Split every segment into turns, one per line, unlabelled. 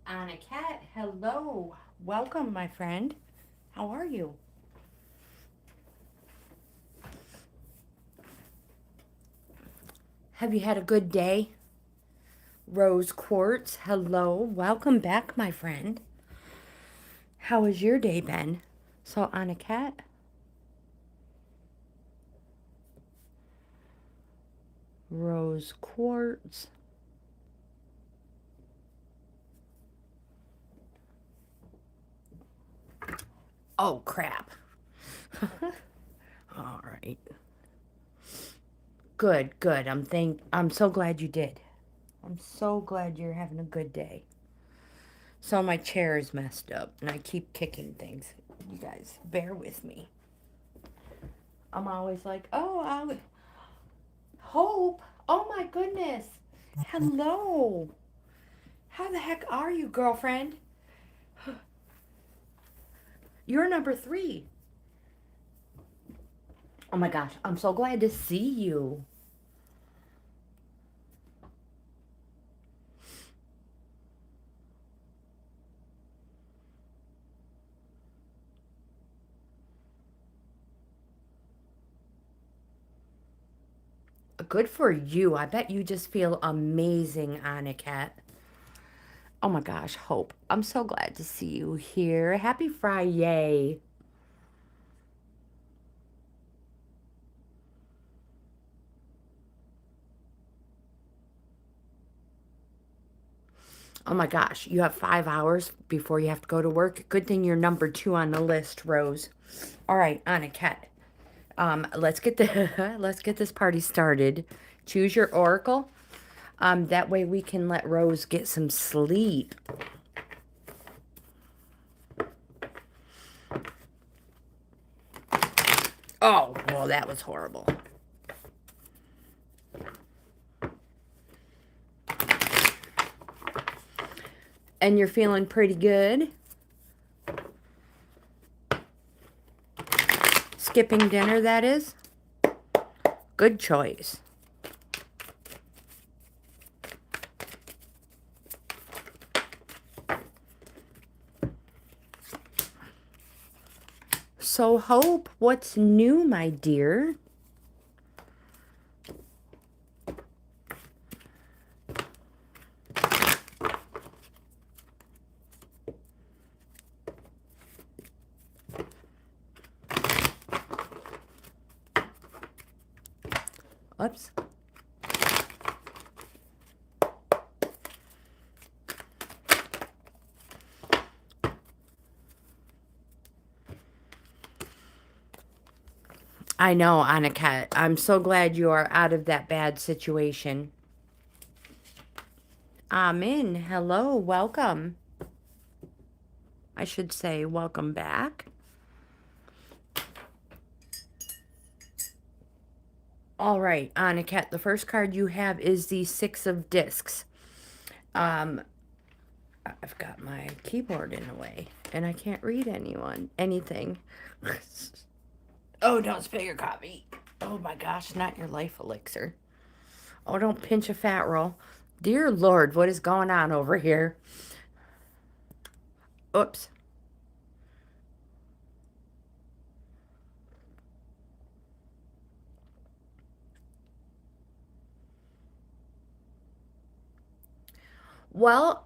Anna Cat, hello. Welcome, my friend. How are you? Have you had a good day? Rose Quartz, hello. Welcome back, my friend. How has your day been? So, Anna Cat, Rose Quartz. Oh, crap. All right. Good, good. I'm so glad you did. I'm so glad you're having a good day. So my chair is messed up and I keep kicking things. You guys, bear with me. I'm always like, oh, I hope. Oh my goodness. Hello. How the heck are you, girlfriend? You're number 3. Oh my gosh, I'm so glad to see you. Good for you. I bet you just feel amazing, Anakat. Oh my gosh, Hope. I'm so glad to see you here. Happy FRIYAY. Oh my gosh, you have 5 hours before you have to go to work. Good thing you're number 2 on the list, Rose. All right, Anakat. Let's get the let's get this party started. Choose your oracle. That way we can let Rose get some sleep. Oh, well, that was horrible. And you're feeling pretty good. Skipping dinner, that is. Good choice. So, Hope, what's new, my dear? Oops. I know, Anakat. I'm so glad you are out of that bad situation. Amin. Hello. Welcome. I should say welcome back. All right, Anakat, the first card you have is the 6 of discs. I've got my keyboard in the way, and I can't read anything. Oh, don't spill your coffee. Oh my gosh, not your life elixir. Oh, don't pinch a fat roll. Dear Lord, what is going on over here? Oops. Well,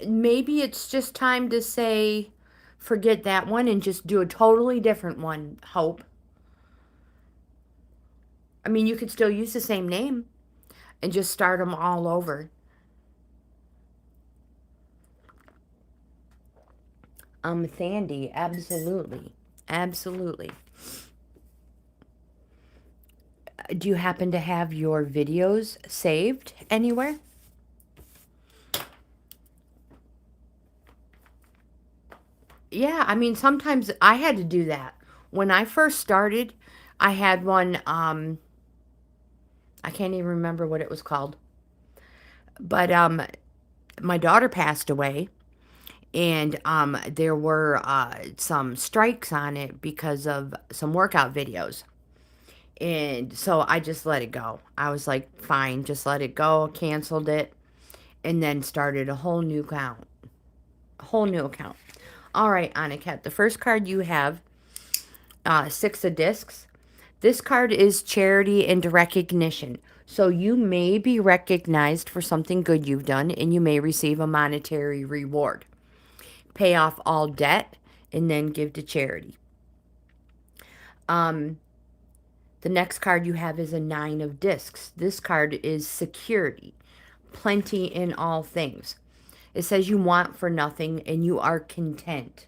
maybe it's just time to say forget that one and just do a totally different one, Hope. I mean, you could still use the same name and just start them all over. Sandy, absolutely. Absolutely. Do you happen to have your videos saved anywhere? Yeah, I mean, sometimes I had to do that. When I first started, I had one, I can't even remember what it was called. But my daughter passed away, and there were some strikes on it because of some workout videos. And so I just let it go. I was like, fine, just let it go, canceled it, and then started a whole new account. whole new account. All right, Anat, the first card you have, Six of Discs. This card is charity and recognition. So you may be recognized for something good you've done, and you may receive a monetary reward. Pay off all debt and then give to charity. The next card you have is a Nine of Discs. This card is security, plenty in all things. It says you want for nothing and you are content.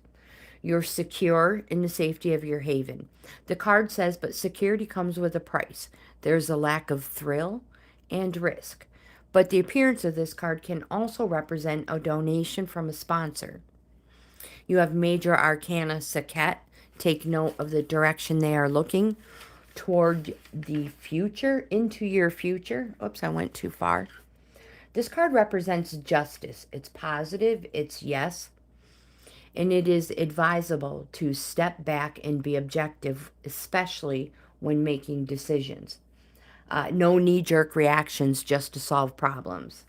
You're secure in the safety of your haven. The card says, but security comes with a price. There's a lack of thrill and risk. But the appearance of this card can also represent a donation from a sponsor. You have Major Arcana Saket. Take note of the direction they are looking toward the future, into your future. Oops, I went too far. This card represents justice. It's positive, it's yes, and it is advisable to step back and be objective, especially when making decisions. No knee-jerk reactions just to solve problems.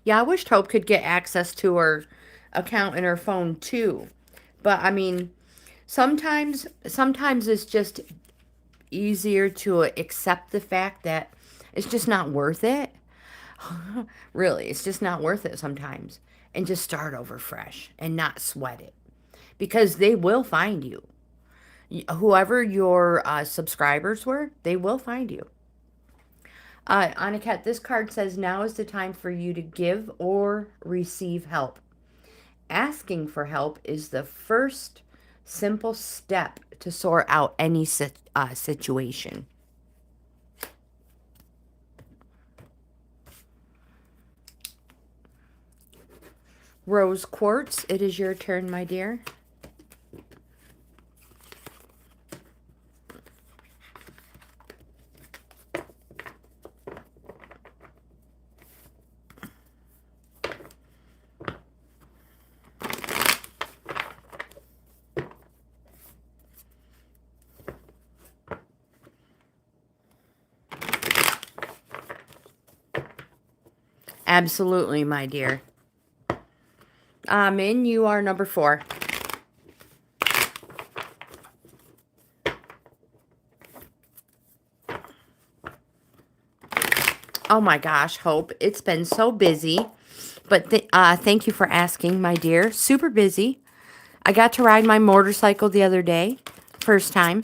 Yeah, I wished Hope could get access to her account in her phone too. But I mean, sometimes it's just easier to accept the fact that it's just not worth it. Really, it's just not worth it sometimes. And just start over fresh and not sweat it. Because they will find you. Whoever your subscribers were, they will find you. Anat, this card says now is the time for you to give or receive help. Asking for help is the first simple step to sort out any situation. Rose Quartz, it is your turn, my dear. Absolutely, my dear. Min, you are number 4. Oh my gosh, Hope. It's been so busy. But thank you for asking, my dear. Super busy. I got to ride my motorcycle the other day. First time.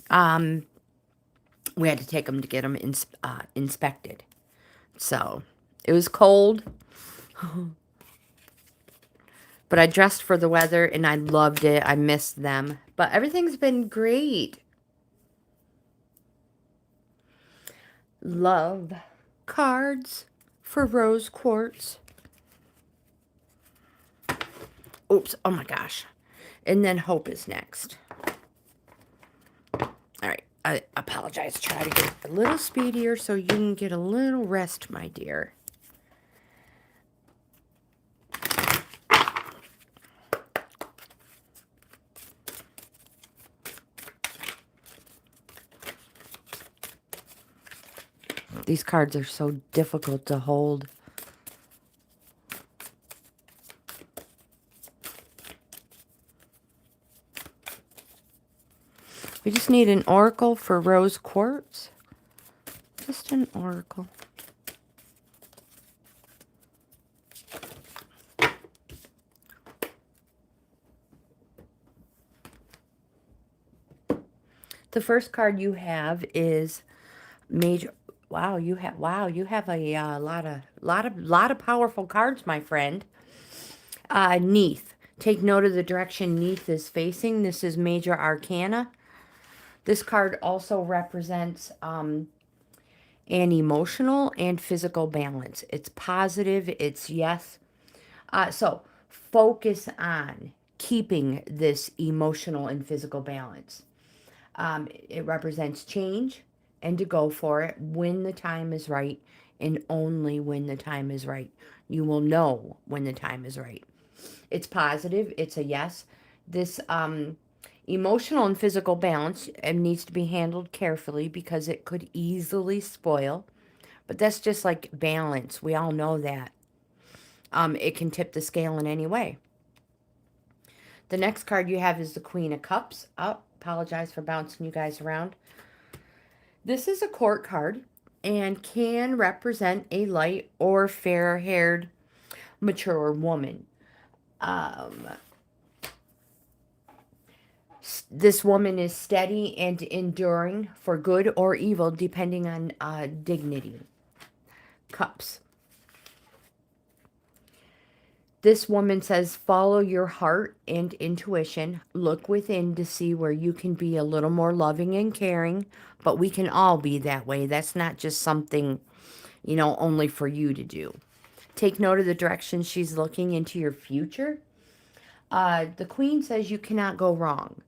We had to take them to get them inspected. So, it was cold. But I dressed for the weather and I loved it. I missed them. But everything's been great. Love cards for Rose Quartz. Oops. Oh my gosh. And then Hope is next. All right. I apologize. Try to get a little speedier so you can get a little rest, my dear. These cards are so difficult to hold. We just need an oracle for Rose Quartz. Just an oracle. The first card you have is Major. Wow, you have a lot of powerful cards, my friend. Neath. Take note of the direction Neath is facing. This is Major Arcana. This card also represents an emotional and physical balance. It's positive. It's yes. So focus on keeping this emotional and physical balance. It represents change and to go for it when the time is right and only when the time is right. You will know when the time is right. It's positive. It's a yes. This Emotional and physical balance needs to be handled carefully because it could easily spoil. But that's just like balance. We all know that. It can tip the scale in any way. The next card you have is the Queen of Cups. Oh, apologize for bouncing you guys around. This is a court card and can represent a light or fair-haired, mature woman. Um, this woman is steady and enduring for good or evil, depending on dignity. Cups. This woman says, follow your heart and intuition. Look within to see where you can be a little more loving and caring. But we can all be that way. That's not just something, only for you to do. Take note of the direction she's looking into your future. The Queen says you cannot go wrong.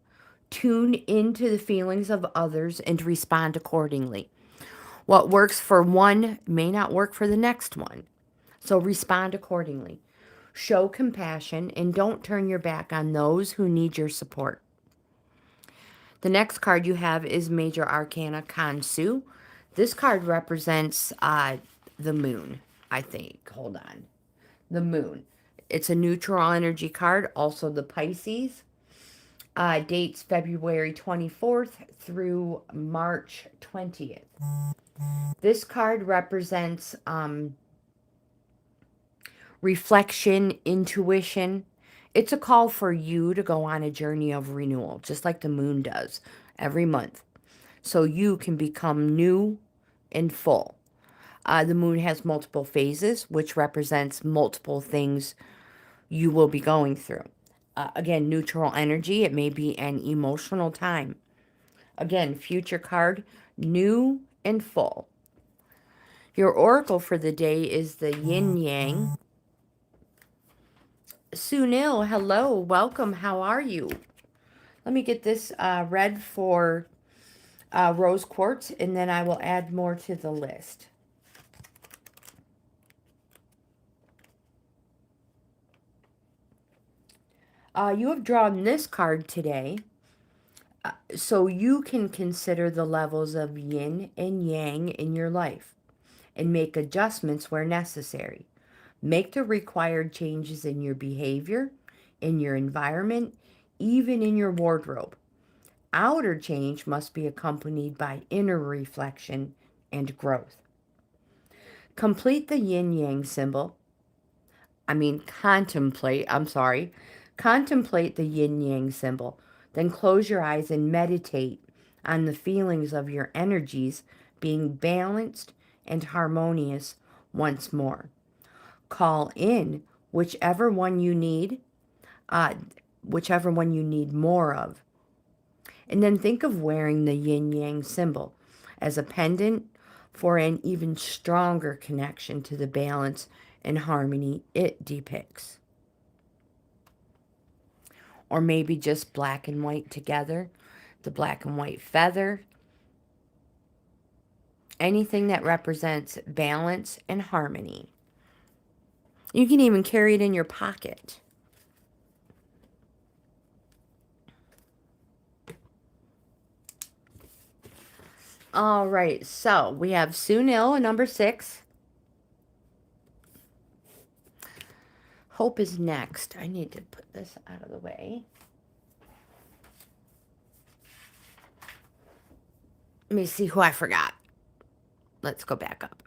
Tune into the feelings of others and respond accordingly. What works for one may not work for the next one. So respond accordingly. Show compassion and don't turn your back on those who need your support. The next card you have is Major Arcana Kansu. This card represents the moon, I think. Hold on. The moon. It's a neutral energy card. Also the Pisces. Dates February 24th through March 20th. This card represents reflection, intuition. It's a call for you to go on a journey of renewal, just like the moon does every month, so you can become new and full. The moon has multiple phases, which represents multiple things you will be going through. Again, neutral energy. It may be an emotional time. Again, future card, new and full. Your oracle for the day is the yin yang. Sunil, hello, welcome. How are you? Let me get this read for rose quartz, and then I will add more to the list. You have drawn this card today, so you can consider the levels of yin and yang in your life and make adjustments where necessary. Make the required changes in your behavior, in your environment, even in your wardrobe. Outer change must be accompanied by inner reflection and growth. Complete the yin-yang symbol. Contemplate the yin-yang symbol. Then close your eyes and meditate on the feelings of your energies being balanced and harmonious once more. Call in whichever one you need more of. And then think of wearing the yin-yang symbol as a pendant for an even stronger connection to the balance and harmony it depicts. Or maybe just black and white together, the black and white feather. Anything that represents balance and harmony. You can even carry it in your pocket. All right, so we have Sunil, number 6. Hope is next. I need to put this out of the way. Let me see who I forgot. Let's go back up.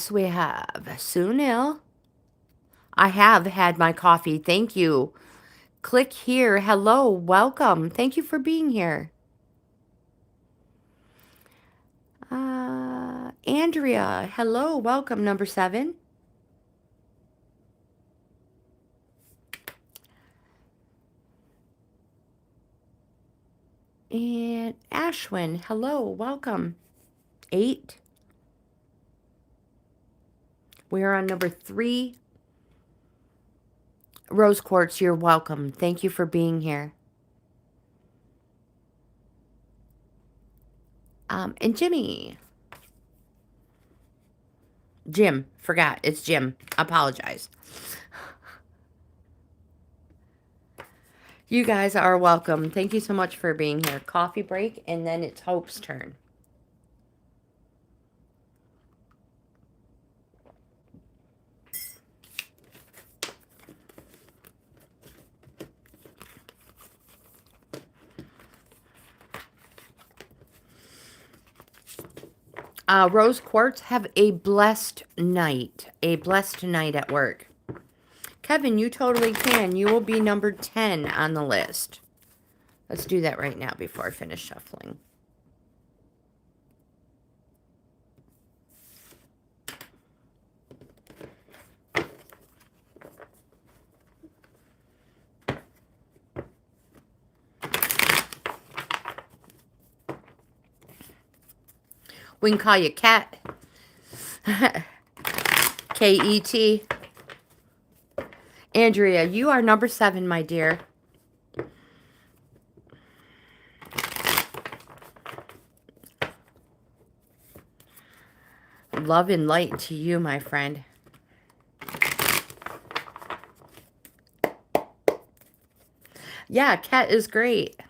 So we have Sunil. I have had my coffee. Thank you. Click here. Hello. Welcome. Thank you for being here. Andrea. Hello. Welcome. Number 7. And Ashwin. Hello. Welcome. 8. We are on number 3. Rose Quartz, you're welcome. Thank you for being here. And Jimmy. Jim. Forgot. It's Jim. Apologize. You guys are welcome. Thank you so much for being here. Coffee break, and then it's Hope's turn. Rose Quartz, have a blessed night. A blessed night at work. Kevin, you totally can. You will be number 10 on the list. Let's do that right now before I finish shuffling. We can call you Cat. K-E-T. Andrea, you are number 7, my dear. Love and light to you, my friend. Yeah, Cat is great.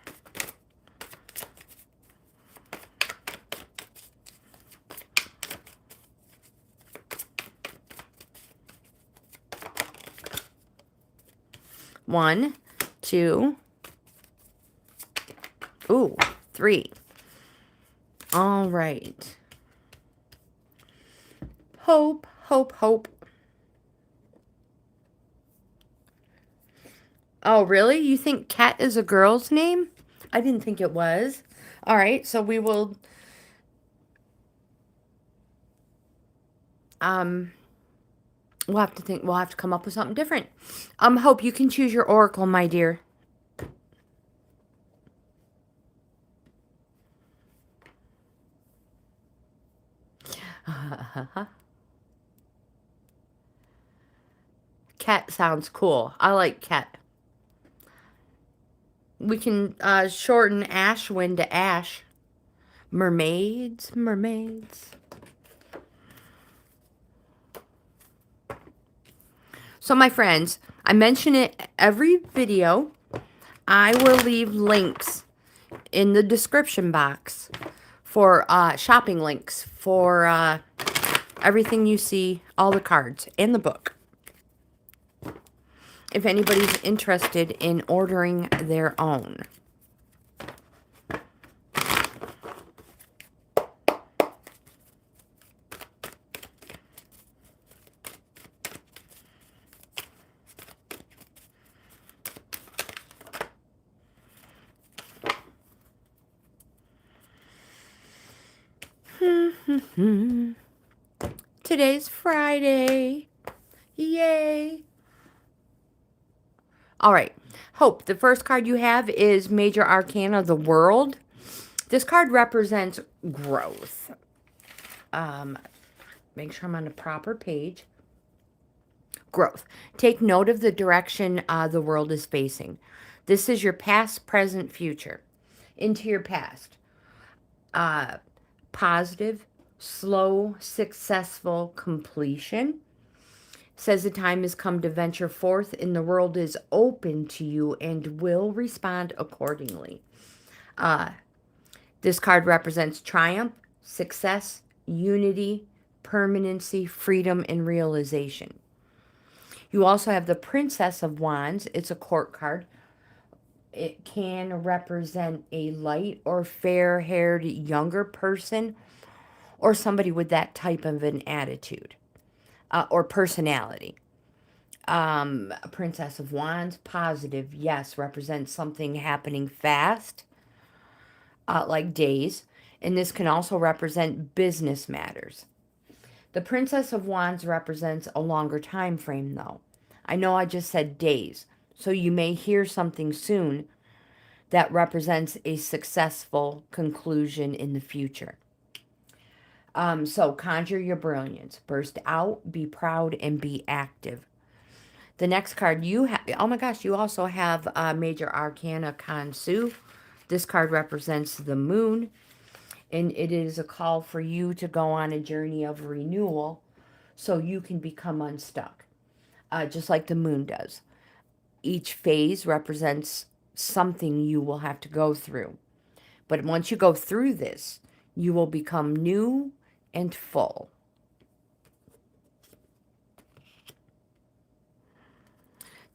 One, two, ooh, 3. All right. Hope, hope, hope. Oh, really? You think Cat is a girl's name? I didn't think it was. All right, so we will... We'll have to think. We'll have to come up with something different. Hope, you can choose your oracle, my dear. Cat sounds cool. I like Cat. We can shorten Ashwin to Ash. Mermaids, mermaids. So my friends, I mention it every video. I will leave links in the description box for shopping links for everything you see, all the cards, and the book. If anybody's interested in ordering their own. Today's Friday. Yay. All right. Hope, the first card you have is Major Arcana, the World. This card represents growth. Make sure I'm on the proper page. Growth. Take note of the direction the world is facing. This is your past, present, future. Into your past. Positive, slow, successful completion. Says the time has come to venture forth and the world is open to you and will respond accordingly. This card represents triumph, success, unity, permanency, freedom, and realization. You also have the Princess of Wands. It's a court card. It can represent a light or fair-haired younger person or somebody with that type of an attitude or personality. Princess of Wands, positive, yes, represents something happening fast, like days. And this can also represent business matters. The Princess of Wands represents a longer time frame, though. I know I just said days, so you may hear something soon that represents a successful conclusion in the future. So conjure your brilliance. Burst out, be proud, and be active. The next card you have, oh my gosh, you also have Major Arcana Kansu. This card represents the moon, and it is a call for you to go on a journey of renewal so you can become unstuck, just like the moon does. Each phase represents something you will have to go through. But once you go through this, you will become new and full.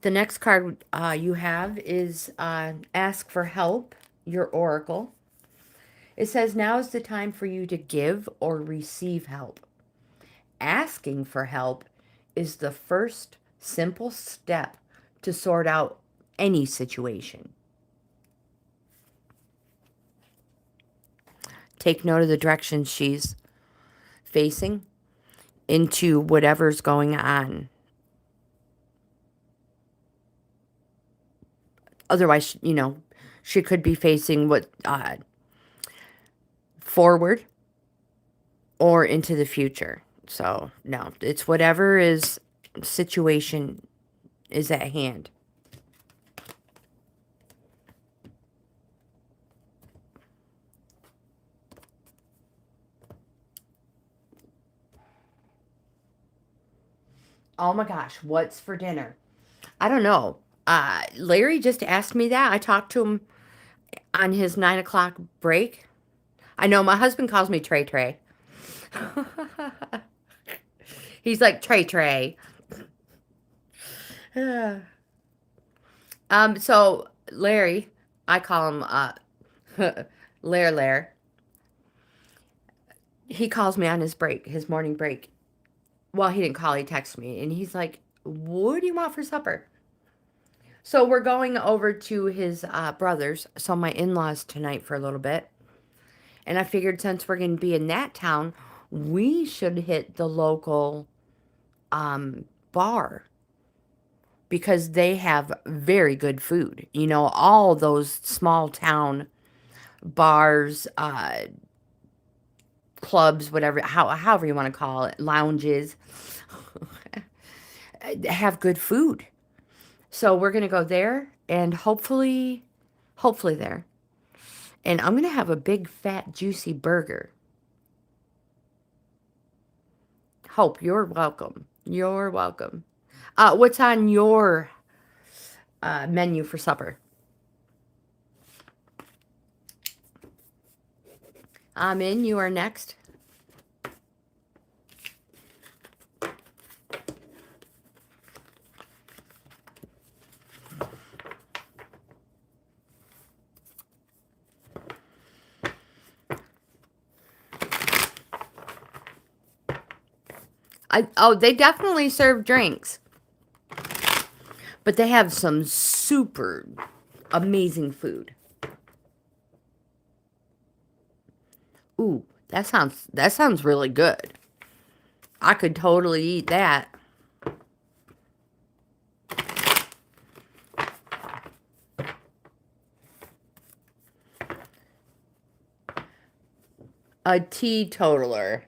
The next card you have is Ask for Help, your oracle. It says, now is the time for you to give or receive help. Asking for help is the first simple step to sort out any situation. Take note of the direction she's facing into whatever's going on. Otherwise, you know, she could be facing what forward or into the future. So, no, it's whatever is situation is at hand. Oh my gosh, what's for dinner? I don't know. Larry just asked me that. I talked to him on his 9 o'clock break. I know my husband calls me Trey. He's like, Trey. So Larry, I call him Lair. He calls me on his break, his morning break. Well, he didn't call, he texted me, and he's like, what do you want for supper? So we're going over to his brother's, so my in-laws tonight for a little bit. And I figured since we're going to be in that town, we should hit the local bar. Because they have very good food. You know, all those small town bars, clubs, whatever, however you want to call it, lounges, have good food. So we're going to go there and hopefully there. And I'm going to have a big, fat, juicy burger. Hope, you're welcome. You're welcome. What's on your menu for supper? Amin, you are next. They definitely serve drinks. But they have some super amazing food. Ooh, that sounds really good. I could totally eat that. A teetotaler.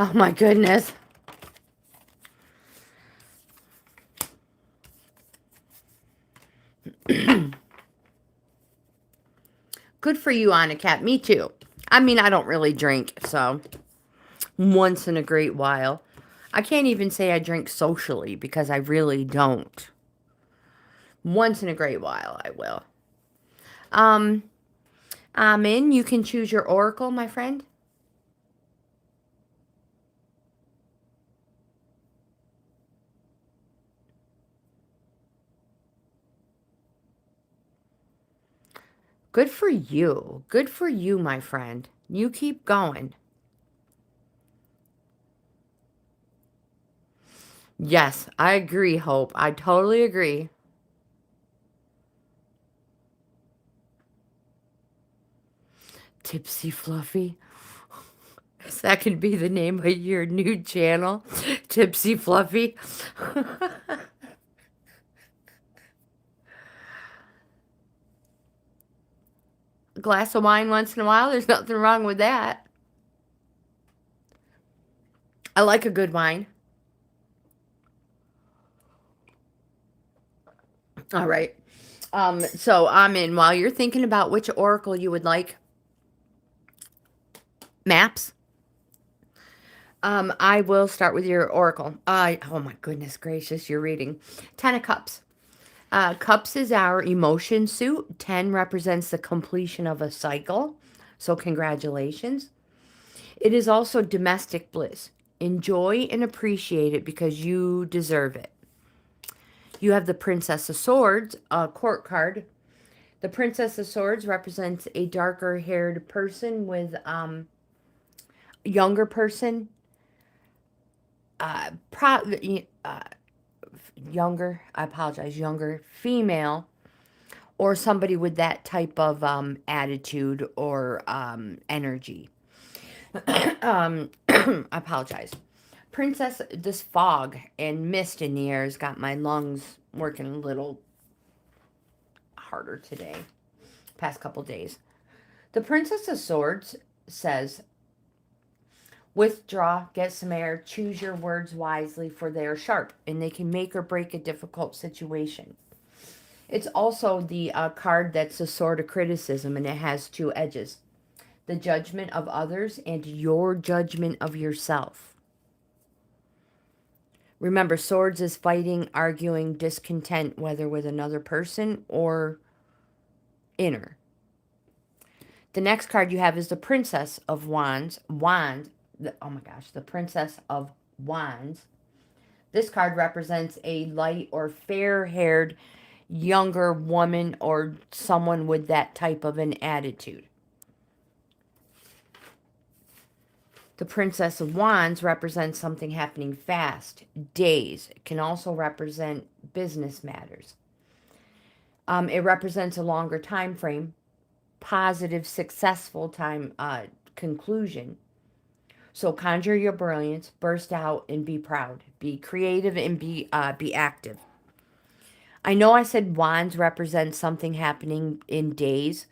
Oh my goodness. Good for you, Anat. Me too. I mean, I don't really drink, so once in a great while. I can't even say I drink socially because I really don't. Once in a great while, I will. Amin, you can choose your oracle, my friend. Good for you. Good for you, my friend. You keep going. Yes, I agree, Hope. I totally agree. Tipsy Fluffy. That could be the name of your new channel. Tipsy Fluffy. A glass of wine once in a while. There's nothing wrong with that. I like a good wine. All right. So Amin, while you're thinking about which oracle you would like, maps, I will start with your oracle. Oh my goodness gracious, you're reading. 10 of Cups. Cups is our emotion suit. 10 represents the completion of a cycle. So congratulations. It is also domestic bliss. Enjoy and appreciate it because you deserve it. You have the Princess of Swords, a court card. The Princess of Swords represents a darker haired person with younger person, uh, pro- uh, younger, I apologize, younger female, or somebody with that type of attitude or energy. I apologize. Princess, this fog and mist in the air has got my lungs working a little harder today, past couple days. The Princess of Swords says, withdraw, get some air, choose your words wisely, for they are sharp and they can make or break a difficult situation. It's also the card that's a sword of criticism, and it has two edges: the judgment of others and your judgment of yourself. Remember, swords is fighting, arguing, discontent, whether with another person or inner. The next card you have is the Princess of Wands. Oh my gosh, the Princess of Wands. This card represents a light or fair-haired younger woman or someone with that type of an attitude. The Princess of Wands represents something happening fast, days. It can also represent business matters. It represents a longer time frame, positive, successful time conclusion. So conjure your brilliance, burst out, and be proud. Be creative and be active. I know I said wands represents something happening in days,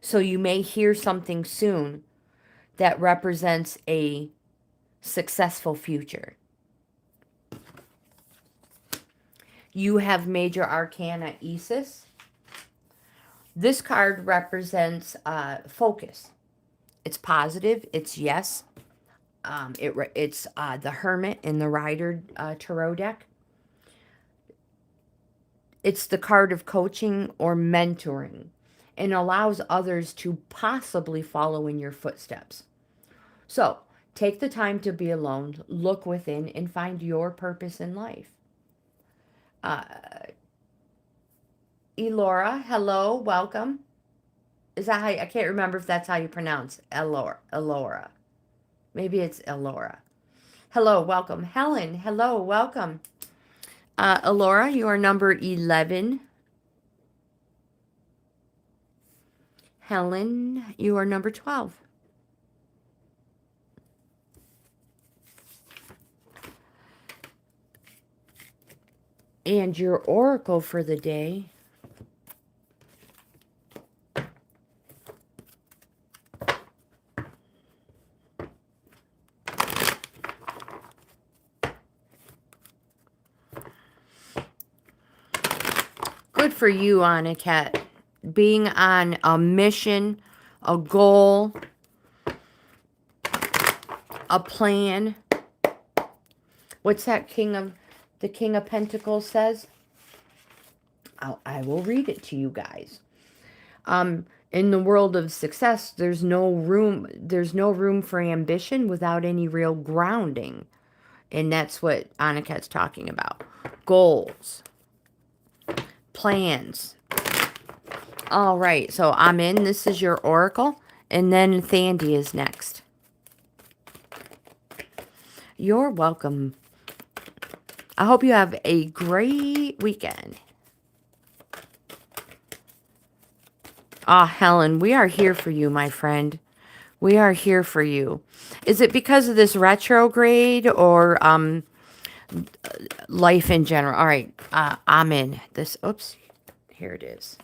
so you may hear something soon that represents a successful future. You have Major Arcana Isis. This card represents focus. It's positive. It's yes. It's the Hermit in the Rider Tarot deck. It's the card of coaching or mentoring and allows others to possibly follow in your footsteps. So, take the time to be alone, look within, and find your purpose in life. Elora, hello, welcome. Is that how I can't remember if that's how you pronounce Elora. Maybe it's Elora. Hello, welcome. Helen, hello, welcome. Elora, you are number 11. Helen, you are number 12. And your oracle for the day good for you, Anat. Being on a mission, a goal, a plan. What's that the King of Pentacles says? I will read it to you guys. In the world of success, there's no room for ambition without any real grounding. And that's what Anat's talking about. Goals. Plans. All right, so I'm in. This is your oracle. And then Thandi is next. You're welcome. I hope you have a great weekend. Helen, we are here for you, my friend. We are here for you. Is it because of this retrograde or life in general? All right, I'm in. Oops, here it is.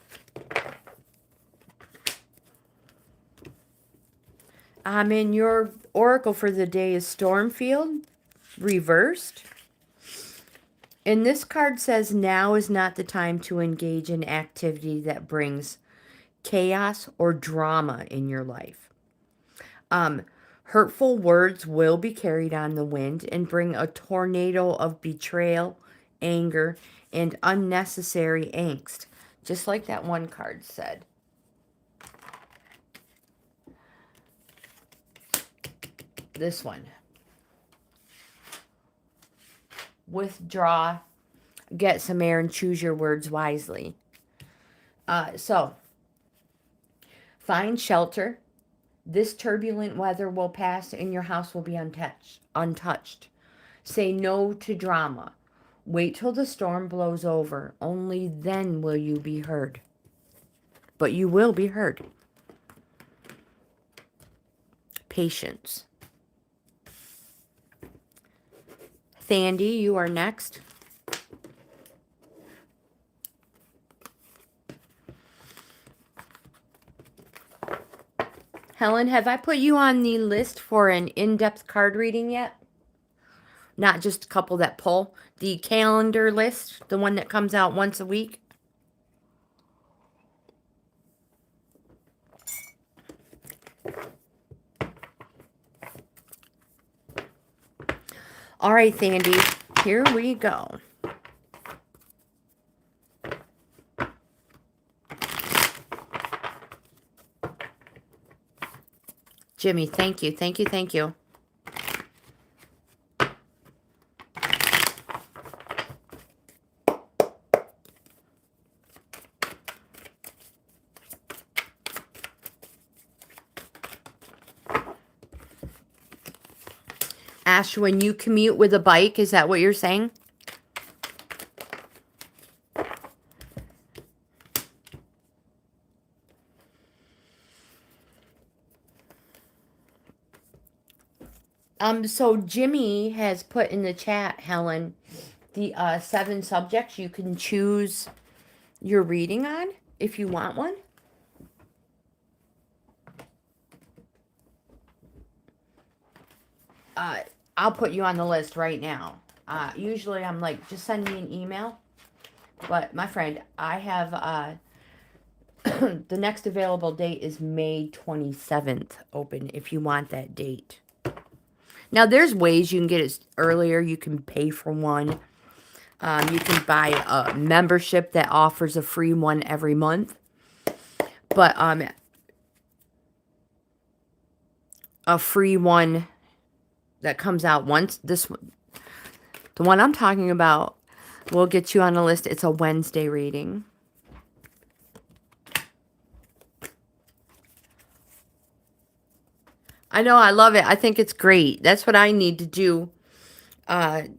I'm in. Your oracle for the day is Stormfield, reversed. And this card says now is not the time to engage in activity that brings chaos or drama in your life. Hurtful words will be carried on the wind and bring a tornado of betrayal, anger, and unnecessary angst. Just like that one card said. This one. Withdraw, get some air, and choose your words wisely. So, find shelter. This turbulent weather will pass and your house will be untouched. Say no to drama. Wait till the storm blows over. Only then will you be heard. But you will be heard. Patience. Thandy, you are next. Helen, have I put you on the list for an in-depth card reading yet? Not just a couple that pull. The calendar list, the one that comes out once a week. All right, Thandy, here we go. Jimmy, thank you, thank you, thank you. Ashwin, you commute with a bike, is that what you're saying? So Jimmy has put in the chat, Helen, the 7 subjects you can choose your reading on if you want one. I'll put you on the list right now. Usually I'm like, just send me an email. But my friend, I have the next available date is May 27th open if you want that date. Now, there's ways you can get it earlier. You can pay for one. You can buy a membership that offers a free one every month. But a free one that comes out once. The one I'm talking about will get you on a list. It's a Wednesday reading. I know, I love it. I think it's great. That's what I need to do for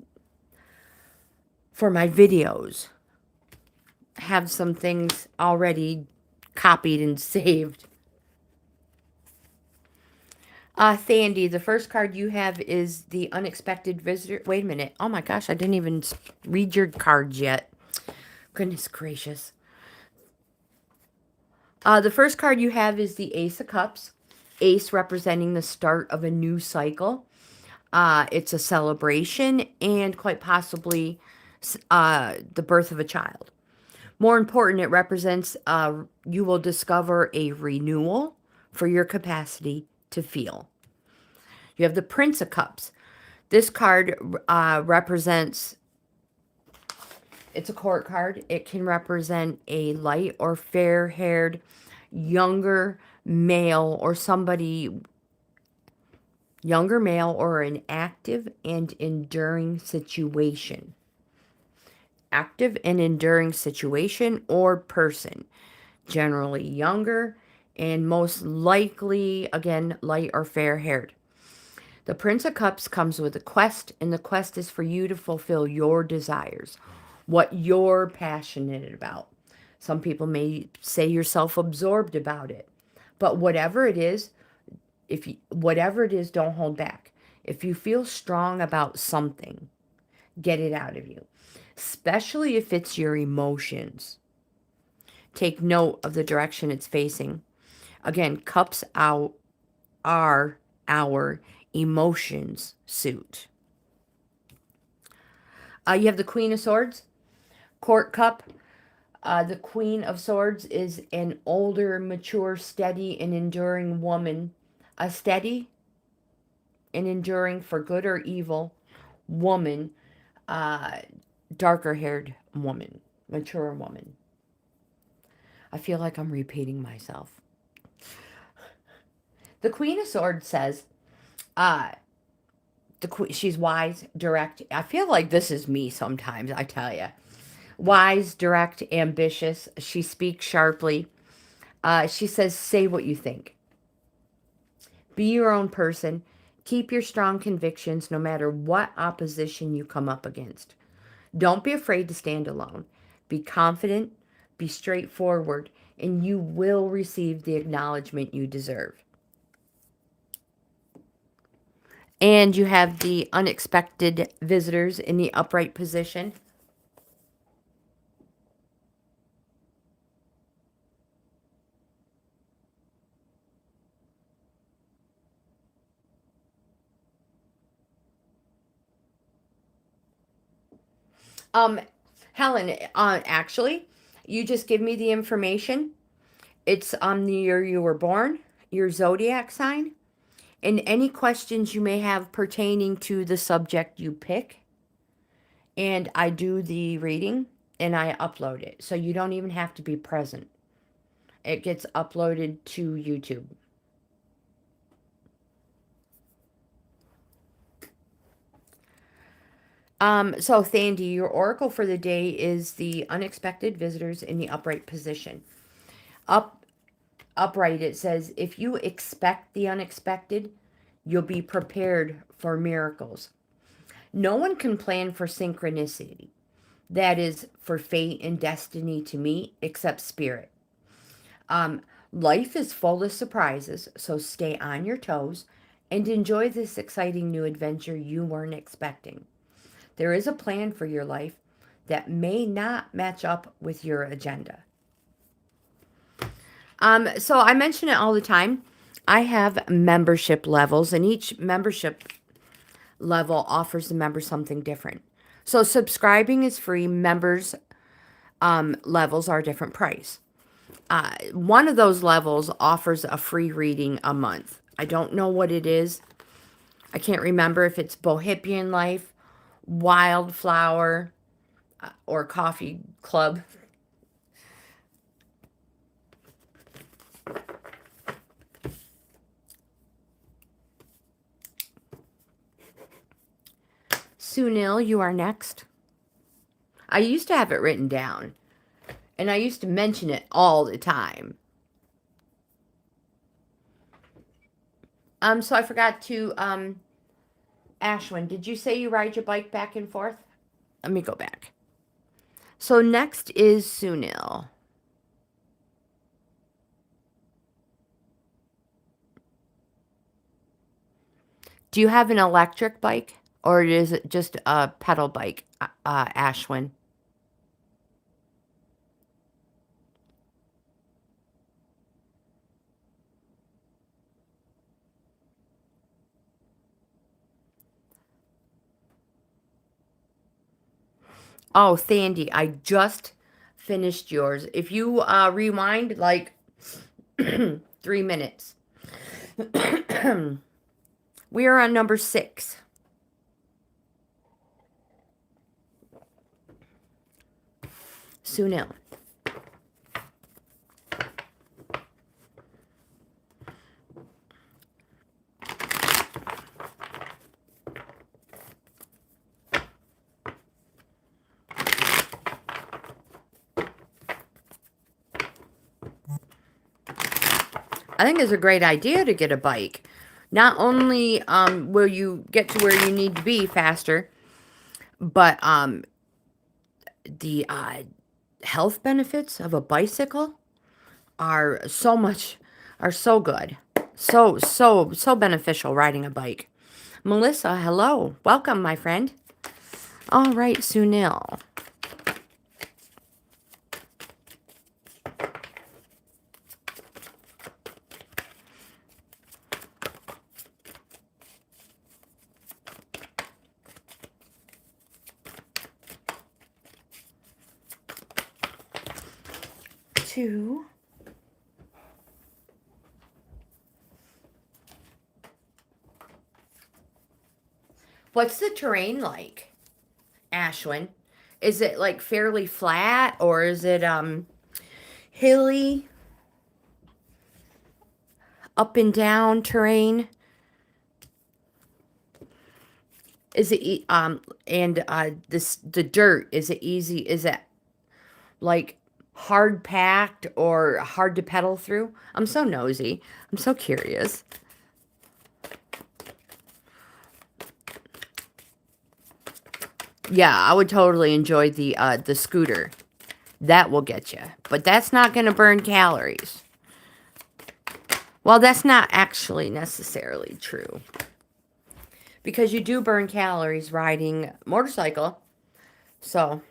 my videos. Have some things already copied and saved. Thandy, the first card you have is the unexpected visitor. Wait a minute. Oh my gosh, I didn't even read your cards yet. Goodness gracious. The first card you have is the Ace of Cups. Ace representing the start of a new cycle. It's a celebration and quite possibly the birth of a child. More important, it represents you will discover a renewal for your capacity to feel. You have the Prince of Cups. This card represents, it's a court card. It can represent a light or fair-haired younger male or somebody, younger male or an active and enduring situation. Active and enduring situation or person. Generally younger and most likely, again, light or fair-haired. The Prince of Cups comes with a quest, and the quest is for you to fulfill your desires, what you're passionate about. Some people may say you're self-absorbed about it. But whatever it is, whatever it is, don't hold back. If you feel strong about something, get it out of you. Especially if it's your emotions. Take note of the direction it's facing. Again, cups out are our emotions suit. You have the Queen of Swords, Court Cup. The Queen of Swords is an older, mature, steady, and enduring woman. A steady and enduring, for good or evil, woman. Darker haired woman. Mature woman. I feel like I'm repeating myself. The Queen of Swords says, she's wise, direct. I feel like this is me sometimes, I tell you. Wise, direct, ambitious. She speaks sharply. She says, say what you think. Be your own person. Keep your strong convictions no matter what opposition you come up against. Don't be afraid to stand alone. Be confident, be straightforward, and you will receive the acknowledgement you deserve. And you have the unexpected visitors in the upright position. Helen, actually, you just give me the information. It's on the year you were born, your zodiac sign, and any questions you may have pertaining to the subject you pick. And I do the reading and I upload it. So you don't even have to be present. It gets uploaded to YouTube. So Thandy, your oracle for the day is the unexpected visitors in the upright position. Upright, it says, if you expect the unexpected, you'll be prepared for miracles. No one can plan for synchronicity, that is, for fate and destiny to meet, except spirit. Life is full of surprises, so stay on your toes and enjoy this exciting new adventure you weren't expecting. There is a plan for your life that may not match up with your agenda. So I mention it all the time. I have membership levels, and each membership level offers the member something different. So subscribing is free. Members levels are a different price. One of those levels offers a free reading a month. I don't know what it is. I can't remember if it's Bohippianlife, Wildflower, or Coffee Club. Sunil, you are next. I used to have it written down, and I used to mention it all the time. So I forgot to, Ashwin, did you say you ride your bike back and forth? Let me go back. So next is Sunil. Do you have an electric bike, or is it just a pedal bike, Ashwin? Oh, Thandy, I just finished yours. If you rewind like 3 minutes. We are on number 6. Sunil. I think it's a great idea to get a bike. Not only will you get to where you need to be faster, but the health benefits of a bicycle are so good. So beneficial riding a bike. Melissa, hello. Welcome, my friend. All right, Sunil. to what's the terrain like, Ashwin? Is it like fairly flat or is it hilly, up and down terrain? Is it the dirt, is it easy? Is it like hard packed or hard to pedal through? I'm so nosy. I'm so curious. Yeah, I would totally enjoy the scooter. That will get you. But that's not going to burn calories. Well, that's not actually necessarily true. Because you do burn calories riding motorcycle. So,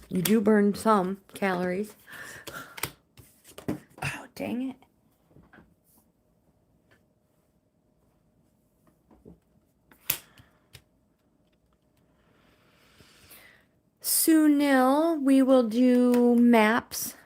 you do burn some calories. Oh, dang it. Sunil, we will do maps.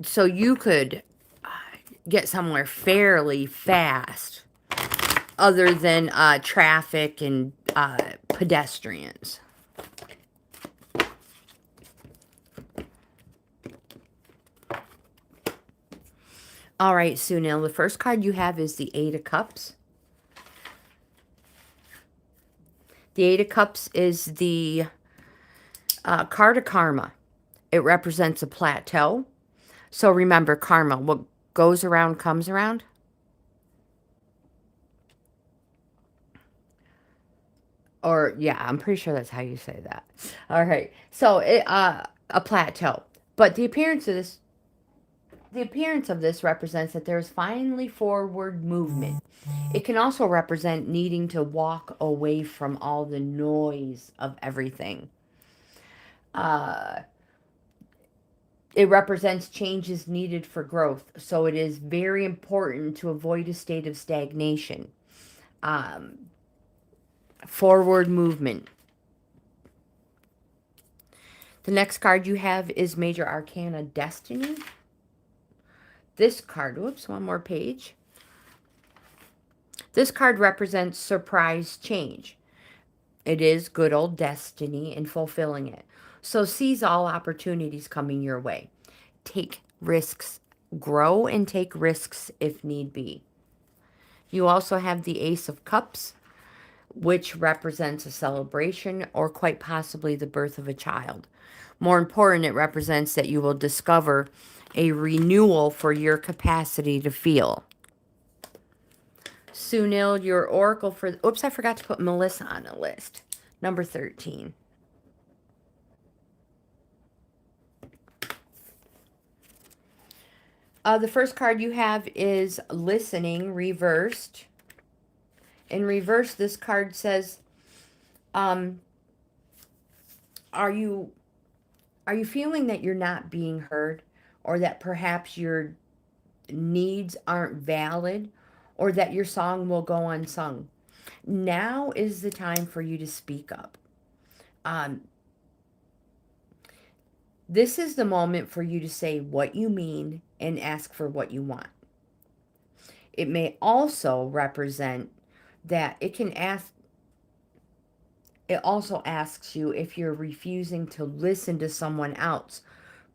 So you could get somewhere fairly fast other than traffic and pedestrians. All right, Sunil, the first card you have is the Eight of Cups. The Eight of Cups is the card of karma. It represents a plateau. So remember, karma, what goes around comes around. Or, yeah, I'm pretty sure that's how you say that. All right. So, a plateau. But the appearance of this represents that there's finally forward movement. It can also represent needing to walk away from all the noise of everything. It represents changes needed for growth. So it is very important to avoid a state of stagnation. Forward movement. The next card you have is Major Arcana Destiny. This card, whoops, one more page. This card represents surprise change. It is good old destiny and fulfilling it. So seize all opportunities coming your way. Take risks. Grow and take risks if need be. You also have the Ace of Cups, which represents a celebration or quite possibly the birth of a child. More important, it represents that you will discover a renewal for your capacity to feel. Sunil, your oracle for... Oops, I forgot to put Melissa on the list. Number 13. The first card you have is Listening, reversed. In reverse, this card says, are you feeling that you're not being heard, or that perhaps your needs aren't valid, or that your song will go unsung? Now is the time for you to speak up. This is the moment for you to say what you mean and ask for what you want. It may also represent that it also asks you if you're refusing to listen to someone else,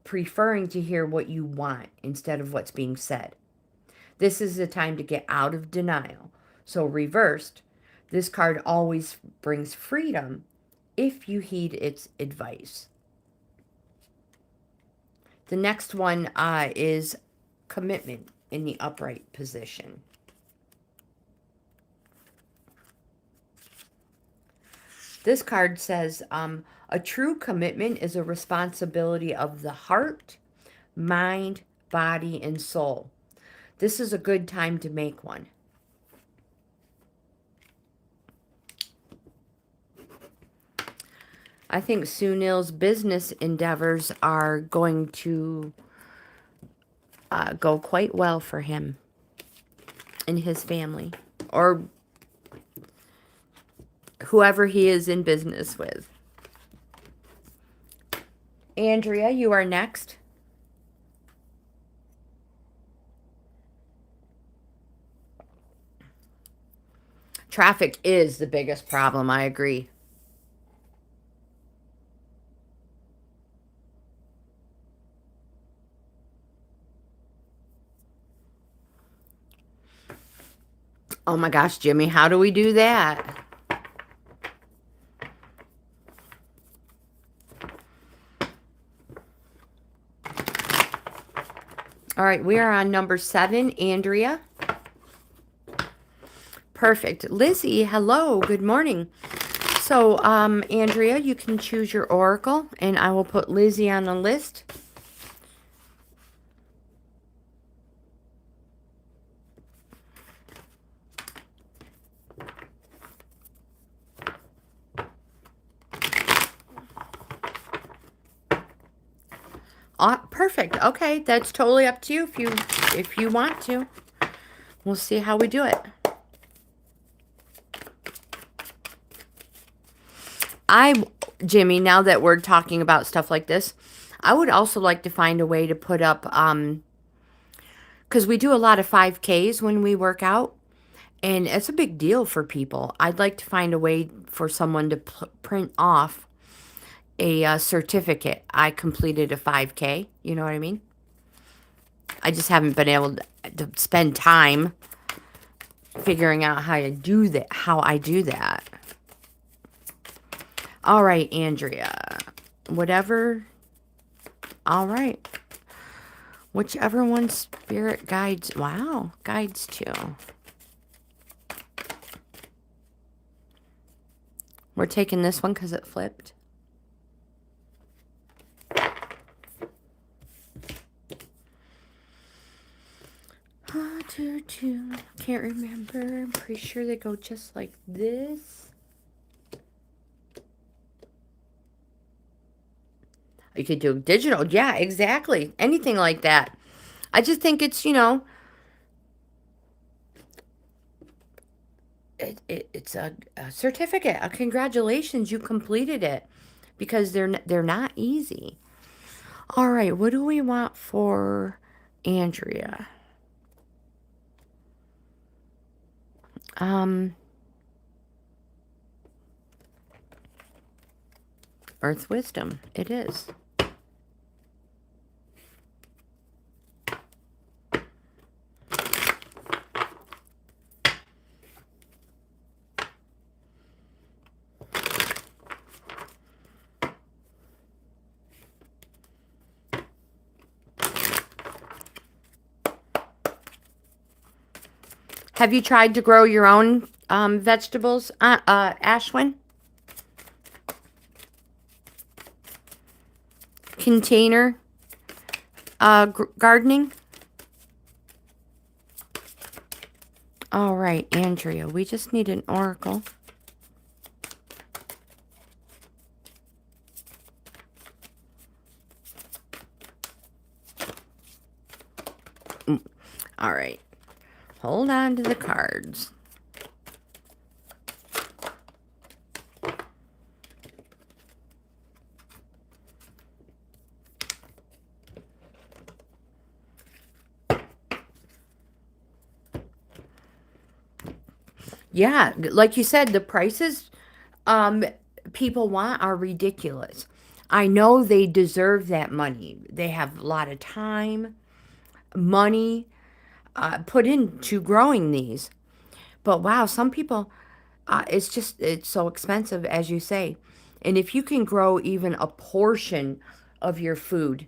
preferring to hear what you want instead of what's being said. This is the time to get out of denial. So reversed, this card always brings freedom if you heed its advice. The next one is commitment in the upright position. This card says, a true commitment is a responsibility of the heart, mind, body, and soul. This is a good time to make one. I think Sunil's business endeavors are going to go quite well for him and his family, or whoever he is in business with. Andrea, you are next. Traffic is the biggest problem, I agree. Oh my gosh, Jimmy, how do we do that? All right, we are on number 7, Andrea. Perfect. Lizzy, hello, good morning. So, Andrea, you can choose your oracle, and I will put Lizzy on the list. Perfect. Okay, that's totally up to you if you want to. We'll see how we do it. Jimmy, now that we're talking about stuff like this, I would also like to find a way to put up, because we do a lot of 5Ks when we work out, and it's a big deal for people. I'd like to find a way for someone to print off a certificate. I completed a 5K, you know what I mean? I just haven't been able to spend time figuring out how to do that, how I do that. All right, Andrea. Whatever. All right. Whichever one spirit guides. Wow, guides to. We're taking this one because it flipped. Can't remember. I'm pretty sure they go just like this. You could do digital. Yeah, exactly. Anything like that. I just think it's, you know, it's a certificate. Congratulations, you completed it. Because they're not easy. All right, what do we want for Andrea? Earth Wisdom. It is. Have you tried to grow your own vegetables, Ashwin? Container gardening? All right, Andrea, we just need an oracle. All right. Hold on to the cards. Yeah, like you said, the prices people want are ridiculous. I know they deserve that money. They have a lot of time, money put into growing these. But wow, some people, it's so expensive, as you say. And if you can grow even a portion of your food,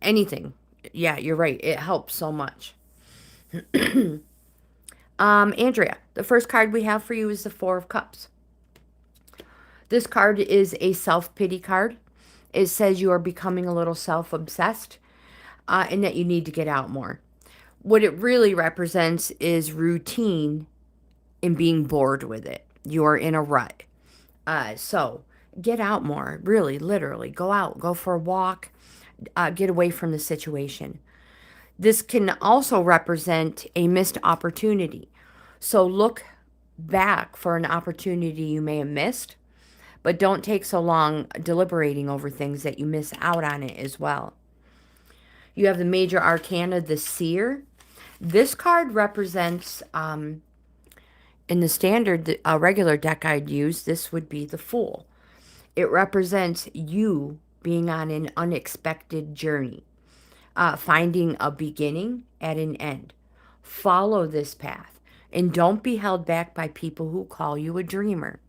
anything, yeah, you're right. It helps so much. Andrea, the first card we have for you is the Four of Cups. This card is a self-pity card. It says you are becoming a little self-obsessed and that you need to get out more. What it really represents is routine and being bored with it. You are in a rut. So get out more, really, literally. Go out, go for a walk, get away from the situation. This can also represent a missed opportunity. So look back for an opportunity you may have missed, but don't take so long deliberating over things that you miss out on it as well. You have the major arcana, the seer. This card represents, in the standard, regular deck I'd use, this would be the Fool. It represents you being on an unexpected journey, finding a beginning at an end. Follow this path and don't be held back by people who call you a dreamer.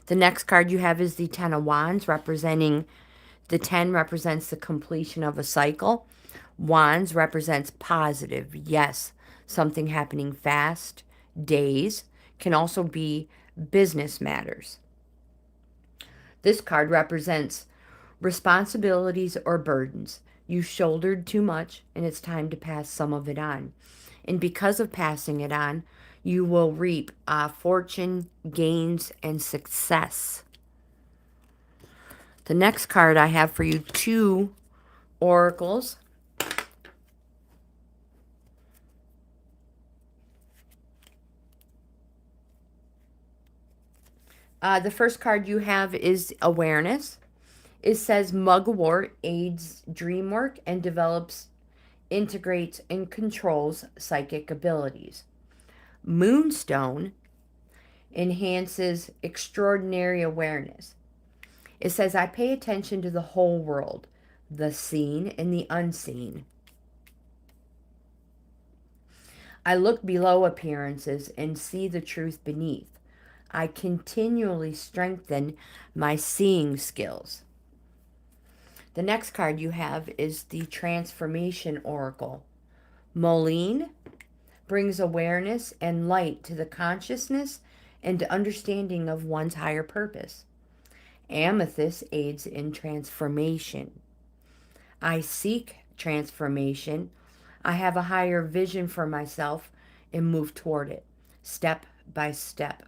The next card you have is the Ten of Wands, representing the 10 represents the completion of a cycle. Wands represents positive, yes, something happening fast. Days can also be business matters. This card represents responsibilities or burdens. You shouldered too much and it's time to pass some of it on. And because of passing it on, you will reap fortune, gains, and success. The next card I have for you, 2 oracles. The first card you have is awareness. It says mugwort aids dream work and develops, integrates, and controls psychic abilities. Moonstone enhances extraordinary awareness. It says, I pay attention to the whole world, the seen and the unseen. I look below appearances and see the truth beneath. I continually strengthen my seeing skills. The next card you have is the Transformation Oracle. Moline brings awareness and light to the consciousness and understanding of one's higher purpose. Amethyst aids in transformation. I seek transformation. I have a higher vision for myself and move toward it, step by step.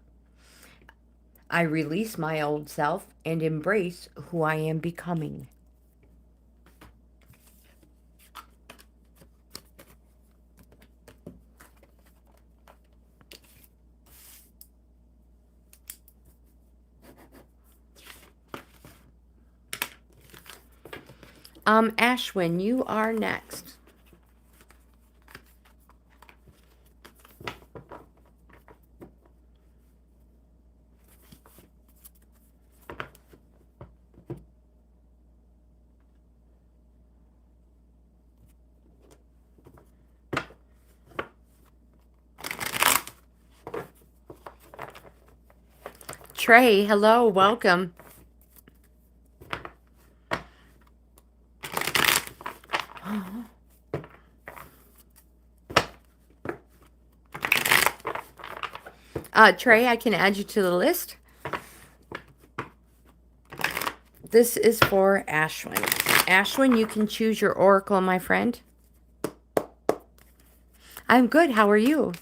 I release my old self and embrace who I am becoming. Ashwin, you are next. Trey, hello, welcome. Trey, I can add you to the list. This is for Ashwin. Ashwin, you can choose your oracle, my friend. I'm good. How are you?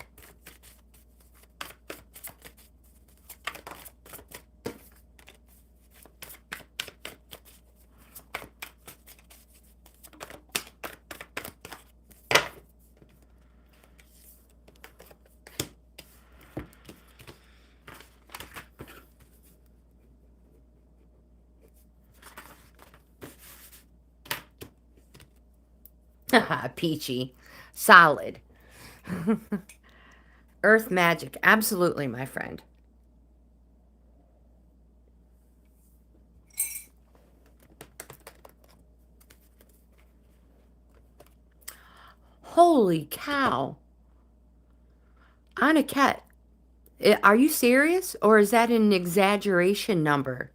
Peachy. Solid. Earth magic. Absolutely, my friend. Holy cow. Anat, are you serious? Or is that an exaggeration number?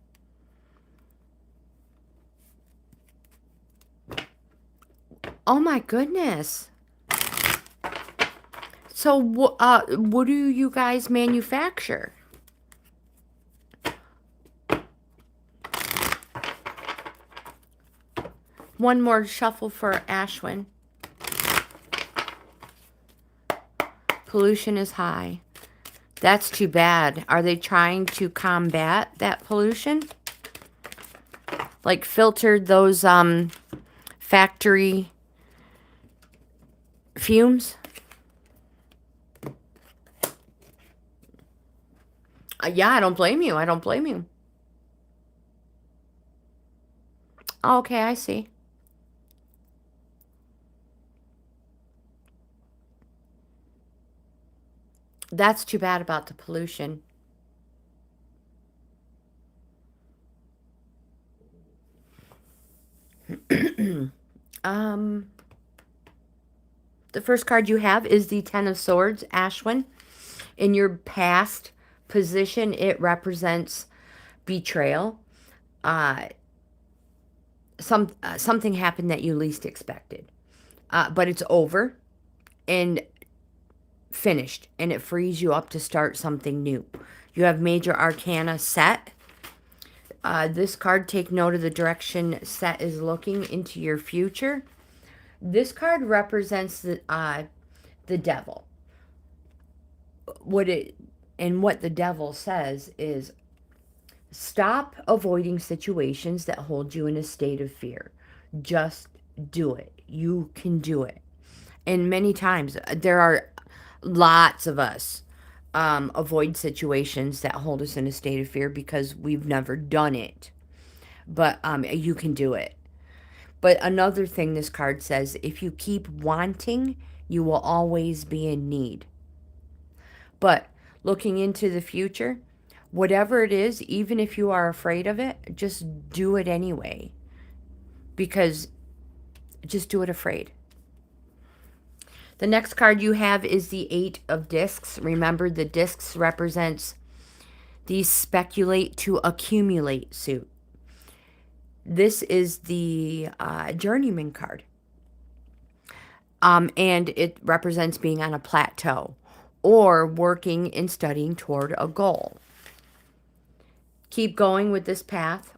Oh my goodness. So what do you guys manufacture? One more shuffle for Ashwin. Pollution is high. That's too bad. Are they trying to combat that pollution? Like filtered those factory fumes? Yeah, I don't blame you. I don't blame you. Okay, I see. That's too bad about the pollution. um, the first card you have is the Ten of Swords, Ashwin. In your past position, it represents betrayal. Uh, something happened that you least expected, but it's over and finished, and it frees you up to start something new. You have major arcana set. This card, take note of the direction set is looking into your future. This card represents the devil. What the devil says is, stop avoiding situations that hold you in a state of fear. Just do it. You can do it. And many times there are lots of us avoid situations that hold us in a state of fear because we've never done it. But you can do it. But another thing this card says, if you keep wanting, you will always be in need. But looking into the future, whatever it is, even if you are afraid of it, just do it anyway. Because just do it afraid. The next card you have is the Eight of Discs. Remember, the discs represents the speculate to accumulate suit. This is the journeyman card. And it represents being on a plateau or working and studying toward a goal. Keep going with this path.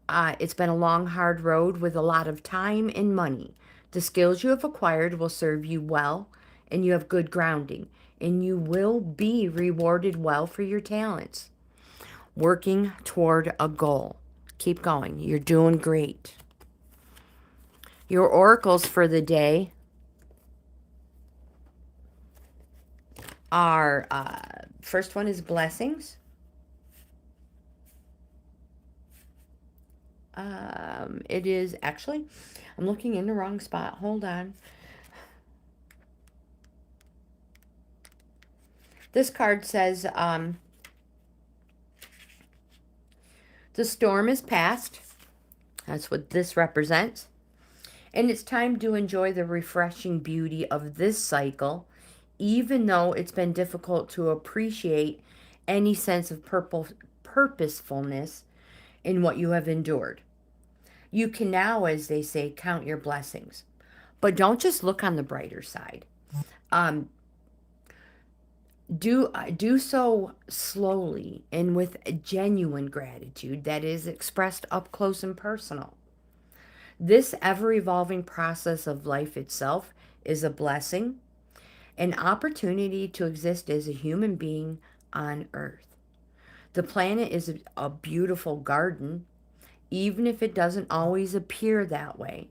It's been a long, hard road with a lot of time and money. The skills you have acquired will serve you well, and you have good grounding, and you will be rewarded well for your talents. Working toward a goal. Keep going. You're doing great. Your oracles for the day are, first one is blessings. It is actually, I'm looking in the wrong spot. Hold on. This card says, the storm is past. That's what this represents. And it's time to enjoy the refreshing beauty of this cycle, even though it's been difficult to appreciate any sense of purposefulness in what you have endured. You can now, as they say, count your blessings. But don't just look on the brighter side. Do so slowly and with a genuine gratitude that is expressed up close and personal. This ever-evolving process of life itself is a blessing, an opportunity to exist as a human being on Earth. The planet is a beautiful garden, even if it doesn't always appear that way.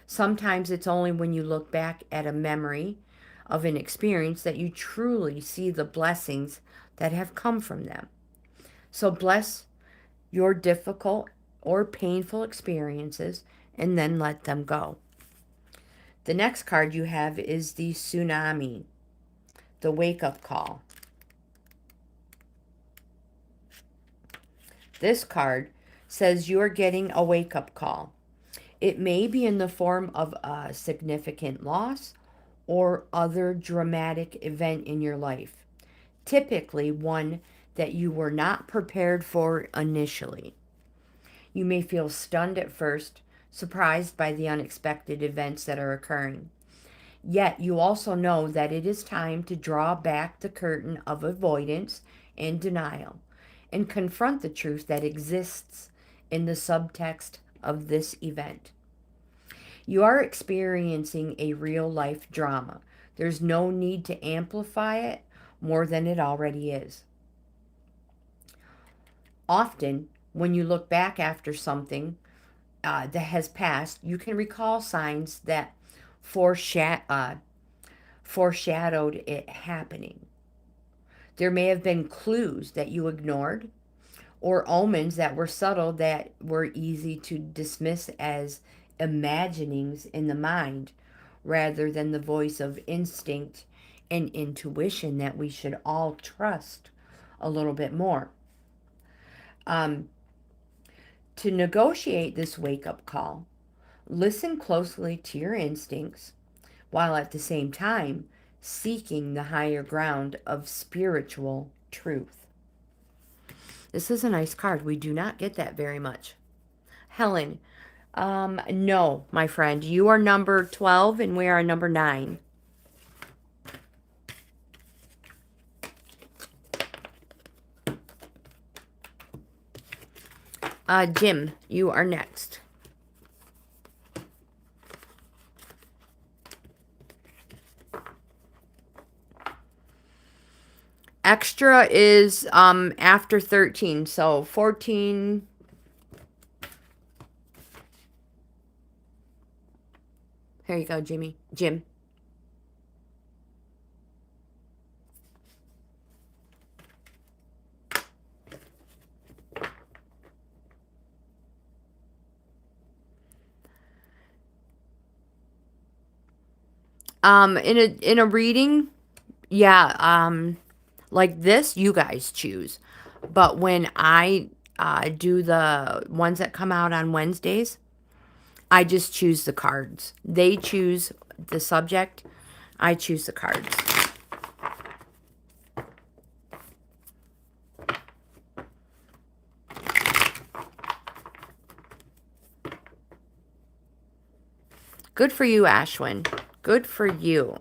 Sometimes it's only when you look back at a memory of an experience that you truly see the blessings that have come from them. So bless your difficult or painful experiences and then let them go. The next card you have is the tsunami, the wake-up call. This card says you're getting a wake-up call. It may be in the form of a significant loss or other dramatic event in your life, typically one that you were not prepared for initially. You may feel stunned at first, surprised by the unexpected events that are occurring. Yet you also know that it is time to draw back the curtain of avoidance and denial and confront the truth that exists in the subtext of this event. You are experiencing a real life drama. There's no need to amplify it more than it already is. Often, when you look back after something that has passed, you can recall signs that foreshadowed it happening. There may have been clues that you ignored, or omens that were subtle that were easy to dismiss as imaginings in the mind rather than the voice of instinct and intuition that we should all trust a little bit more. Um, to negotiate this wake up call, listen closely to your instincts while at the same time seeking the higher ground of spiritual truth. This is a nice card. We do not get that very much. Helen, no, my friend. You are number 12 and we are number 9. Jim, you are next. Extra is after 13, so 14. Here you go, Jim. In a reading, yeah, like this, you guys choose. But when I do the ones that come out on Wednesdays, I just choose the cards. They choose the subject. I choose the cards. Good for you, Ashwin. Good for you.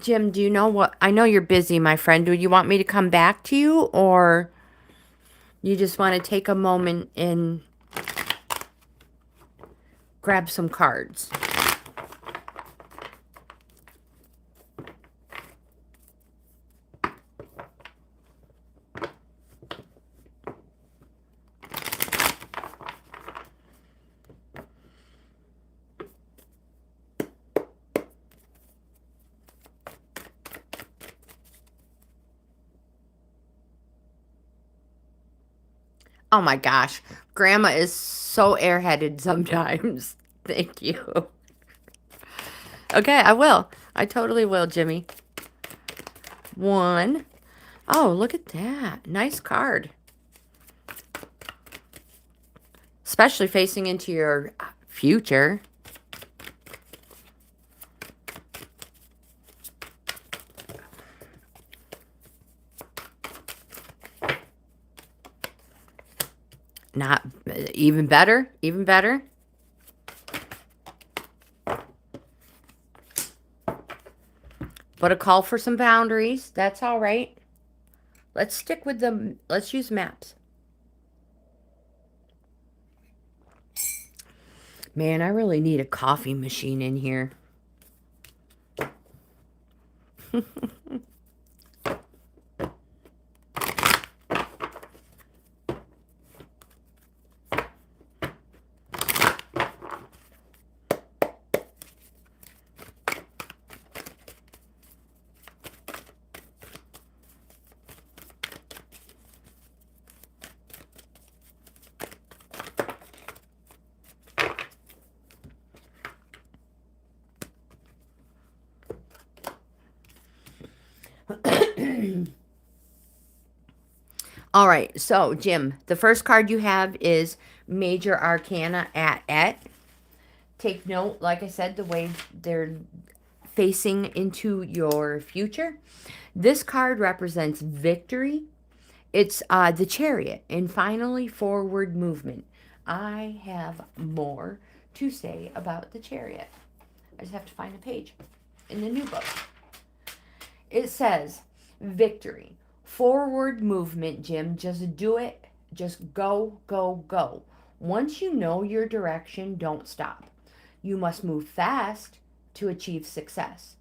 Jim, do you know what? I know you're busy, my friend. Do you want me to come back to you, or you just want to take a moment and grab some cards? Oh my gosh. Grandma is so airheaded sometimes. Thank you. Okay, I will. I totally will, Jimmy. 1. Oh, look at that. Nice card. Especially facing into your future. Not even better. Even better. But a call for some boundaries. That's all right. Let's stick with them. Let's use maps. Man, I really need a coffee machine in here. All right, so Jim, the first card you have is Major Arcana at. Take note, like I said, the way they're facing into your future. This card represents victory. It's the Chariot, and finally forward movement. I have more to say about the Chariot. I just have to find a page in the new book. It says victory. Forward movement, Jim. Just do it. Just go, go, go. Once you know your direction, don't stop. You must move fast to achieve success.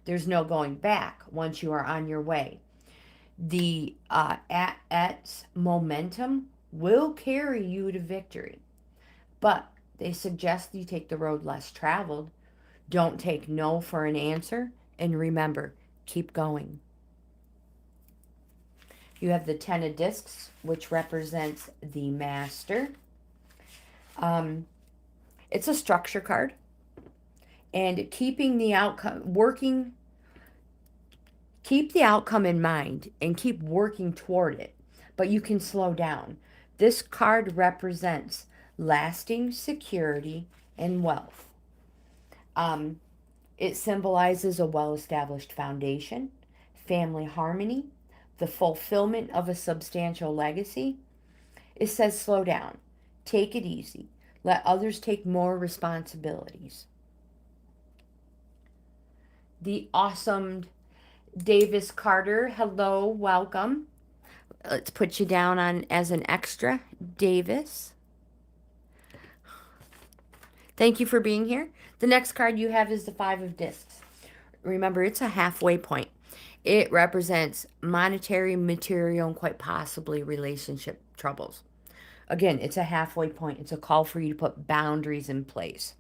There's no going back once you are on your way. The At's momentum will carry you to victory, but they suggest you take the road less traveled. Don't take no for an answer, and remember, keep going. You have the Ten of Discs, which represents the Master. It's a structure card, and keeping the outcome, keep the outcome in mind and keep working toward it, but you can slow down. This card represents lasting security and wealth. It symbolizes a well-established foundation, family harmony, the fulfillment of a substantial legacy. It says slow down, take it easy, let others take more responsibilities. The awesome Davis Carter, hello, welcome. Let's put you down on as an extra, Davis. Thank you for being here. The next card you have is the Five of Discs. Remember, it's a halfway point. It represents monetary, material, and quite possibly relationship troubles. Again, it's a halfway point. It's a call for you to put boundaries in place.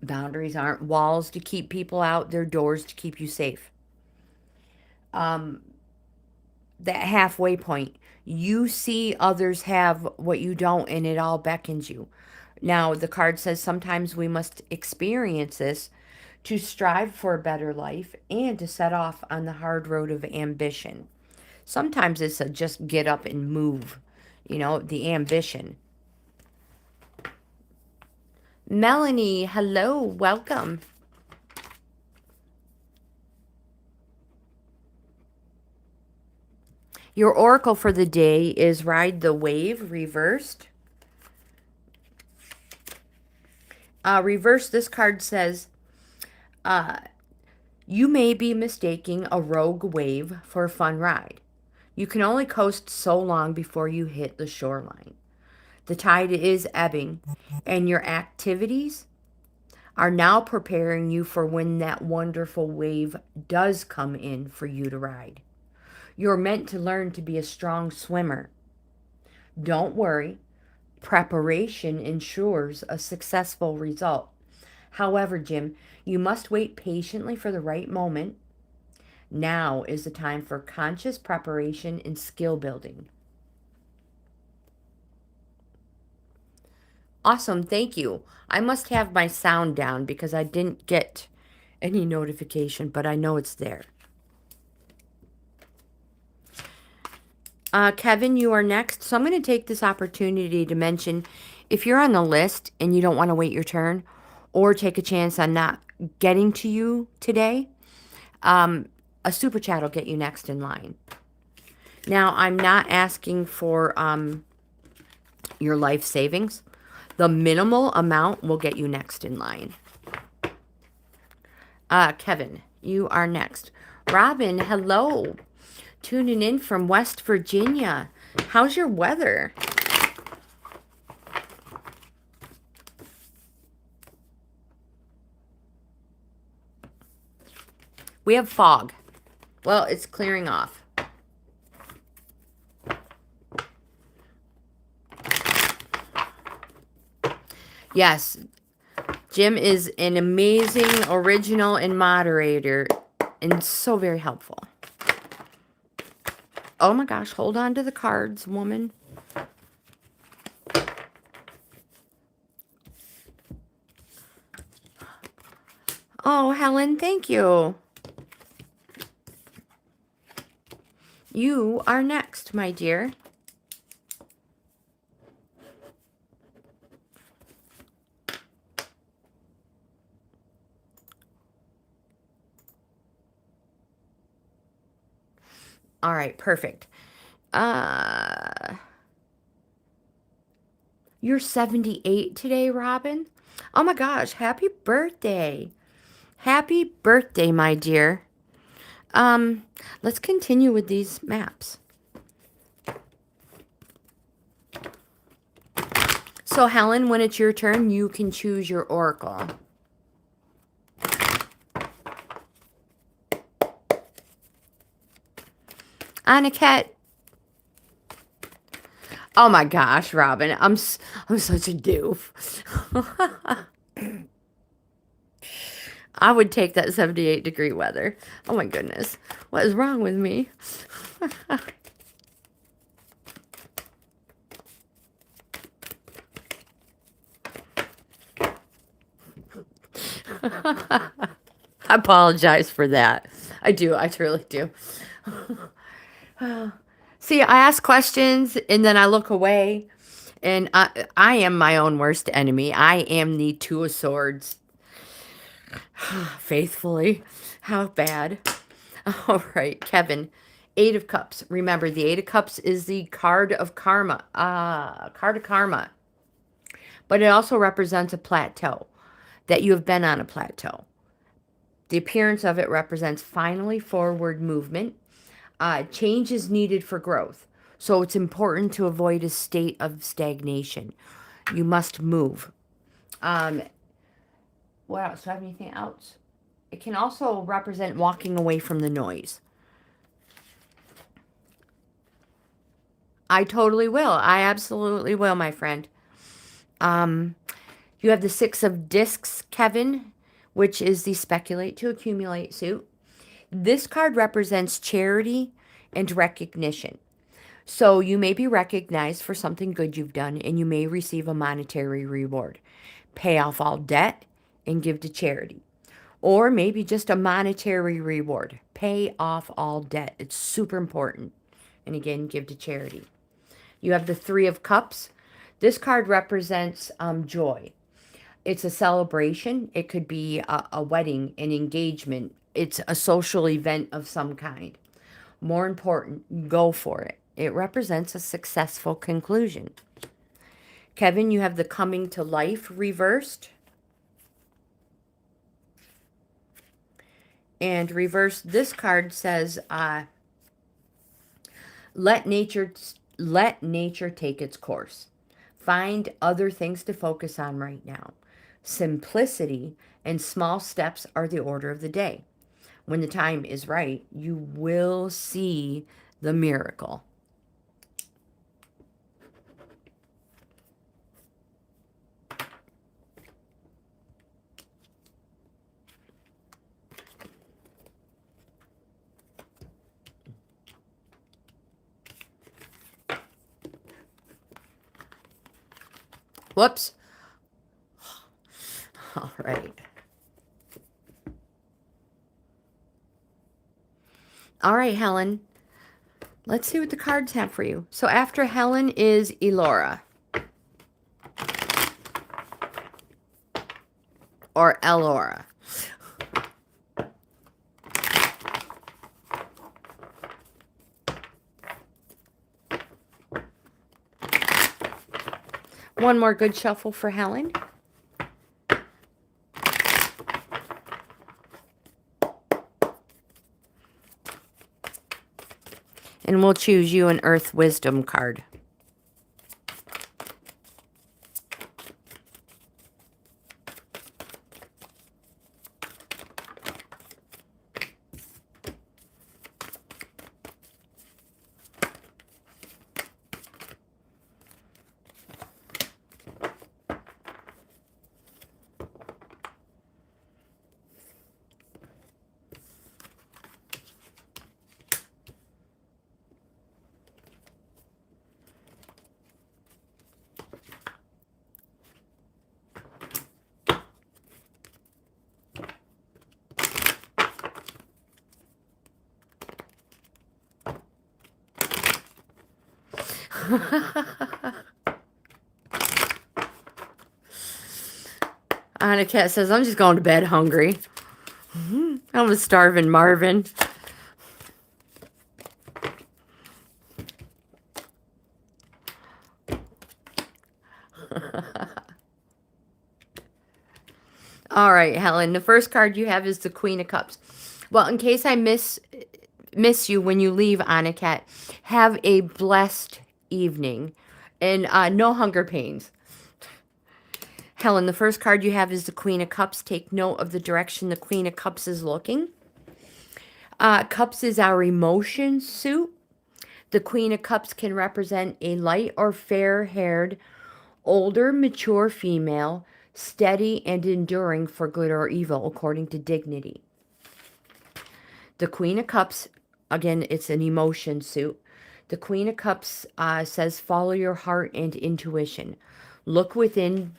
Boundaries aren't walls to keep people out. They're doors to keep you safe. That halfway point, you see others have what you don't, and it all beckons you. Now, the card says sometimes we must experience this to strive for a better life and to set off on the hard road of ambition. Sometimes it's a just get up and move, the ambition. Melanie, hello, welcome. Your oracle for the day is Ride the Wave, reversed. Reverse, this card says, you may be mistaking a rogue wave for a fun ride. You can only coast so long before you hit the shoreline. The tide is ebbing, and your activities are now preparing you for when that wonderful wave does come in for you to ride. You're meant to learn to be a strong swimmer. Don't worry. Preparation ensures a successful result. However, Jim, you must wait patiently for the right moment. Now is the time for conscious preparation and skill building. Awesome, thank you. I must have my sound down because I didn't get any notification, but I know it's there. Kevin, you are next. So I'm going to take this opportunity to mention, if you're on the list and you don't want to wait your turn or take a chance on not getting to you today, a super chat will get you next in line. Now, I'm not asking for your life savings. The minimal amount will get you next in line. Kevin, you are next. Robin, hello. Tuning in from West Virginia. How's your weather? We have fog. Well, it's clearing off. Yes, Jim is an amazing original and moderator and so very helpful. Oh my gosh, hold on to the cards, woman. Oh, Helen, thank you. You are next, my dear. All right, perfect. You're 78 today, Robin. Oh my gosh, happy birthday. Happy birthday, my dear. Let's continue with these maps. So, Helen, when it's your turn, you can choose your oracle. Aniket. Oh my gosh, Robin. I'm such a doof. I would take that 78-degree weather. Oh my goodness. What is wrong with me? I apologize for that. I do. I truly do. See, I ask questions and then I look away. And I am my own worst enemy. I am the Two of Swords. Faithfully. How bad. All right, Kevin. Eight of Cups. Remember, the Eight of Cups is the card of karma. Card of karma. But it also represents a plateau. That you have been on a plateau. The appearance of it represents finally forward movement. Change is needed for growth. So it's important to avoid a state of stagnation. You must move. What else? Do I have anything else? It can also represent walking away from the noise. I totally will. I absolutely will, my friend. You have the Six of Discs, Kevin, which is the speculate to accumulate suit. This card represents charity and recognition. So you may be recognized for something good you've done, and you may receive a monetary reward. Pay off all debt and give to charity. Or maybe just a monetary reward. Pay off all debt. It's super important. And again, give to charity. You have the Three of Cups. This card represents joy. It's a celebration. It could be a wedding, an engagement. It's a social event of some kind. More important, go for it. It represents a successful conclusion. Kevin, you have the Coming to Life reversed. And reversed, this card says, let nature take its course. Find other things to focus on right now. Simplicity and small steps are the order of the day. When the time is right, you will see the miracle. Whoops. All right. All right, Helen. Let's see what the cards have for you. So after Helen is Elora. Or Elora. One more good shuffle for Helen. And we'll choose you an Earth Wisdom card. Anat says, I'm just going to bed hungry. I'm a starving Marvin. All right, Helen, the first card you have is the Queen of Cups. Well, in case I miss you when you leave, Anat, have a blessed evening and no hunger pains. Helen, the first card you have is the Queen of Cups. Take note of the direction the Queen of Cups is looking. Cups is our emotion suit. The Queen of Cups can represent a light or fair-haired, older, mature female, steady and enduring for good or evil, according to dignity. The Queen of Cups, again, it's an emotion suit. The Queen of Cups says, follow your heart and intuition. Look within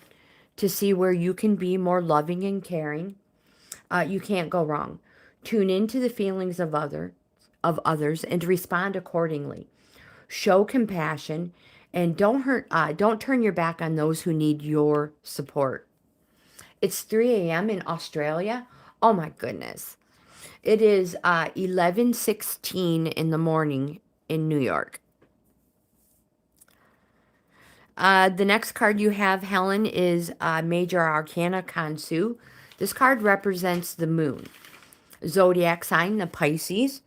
to see where you can be more loving and caring. You can't go wrong. Tune into the feelings of others and respond accordingly. Show compassion and don't turn your back on those who need your support. It's 3 a.m. in Australia. Oh my goodness. It is 11:16 in the morning in New York. The next card you have, Helen, is Major Arcana Kansu. This card represents the moon. Zodiac sign, the Pisces.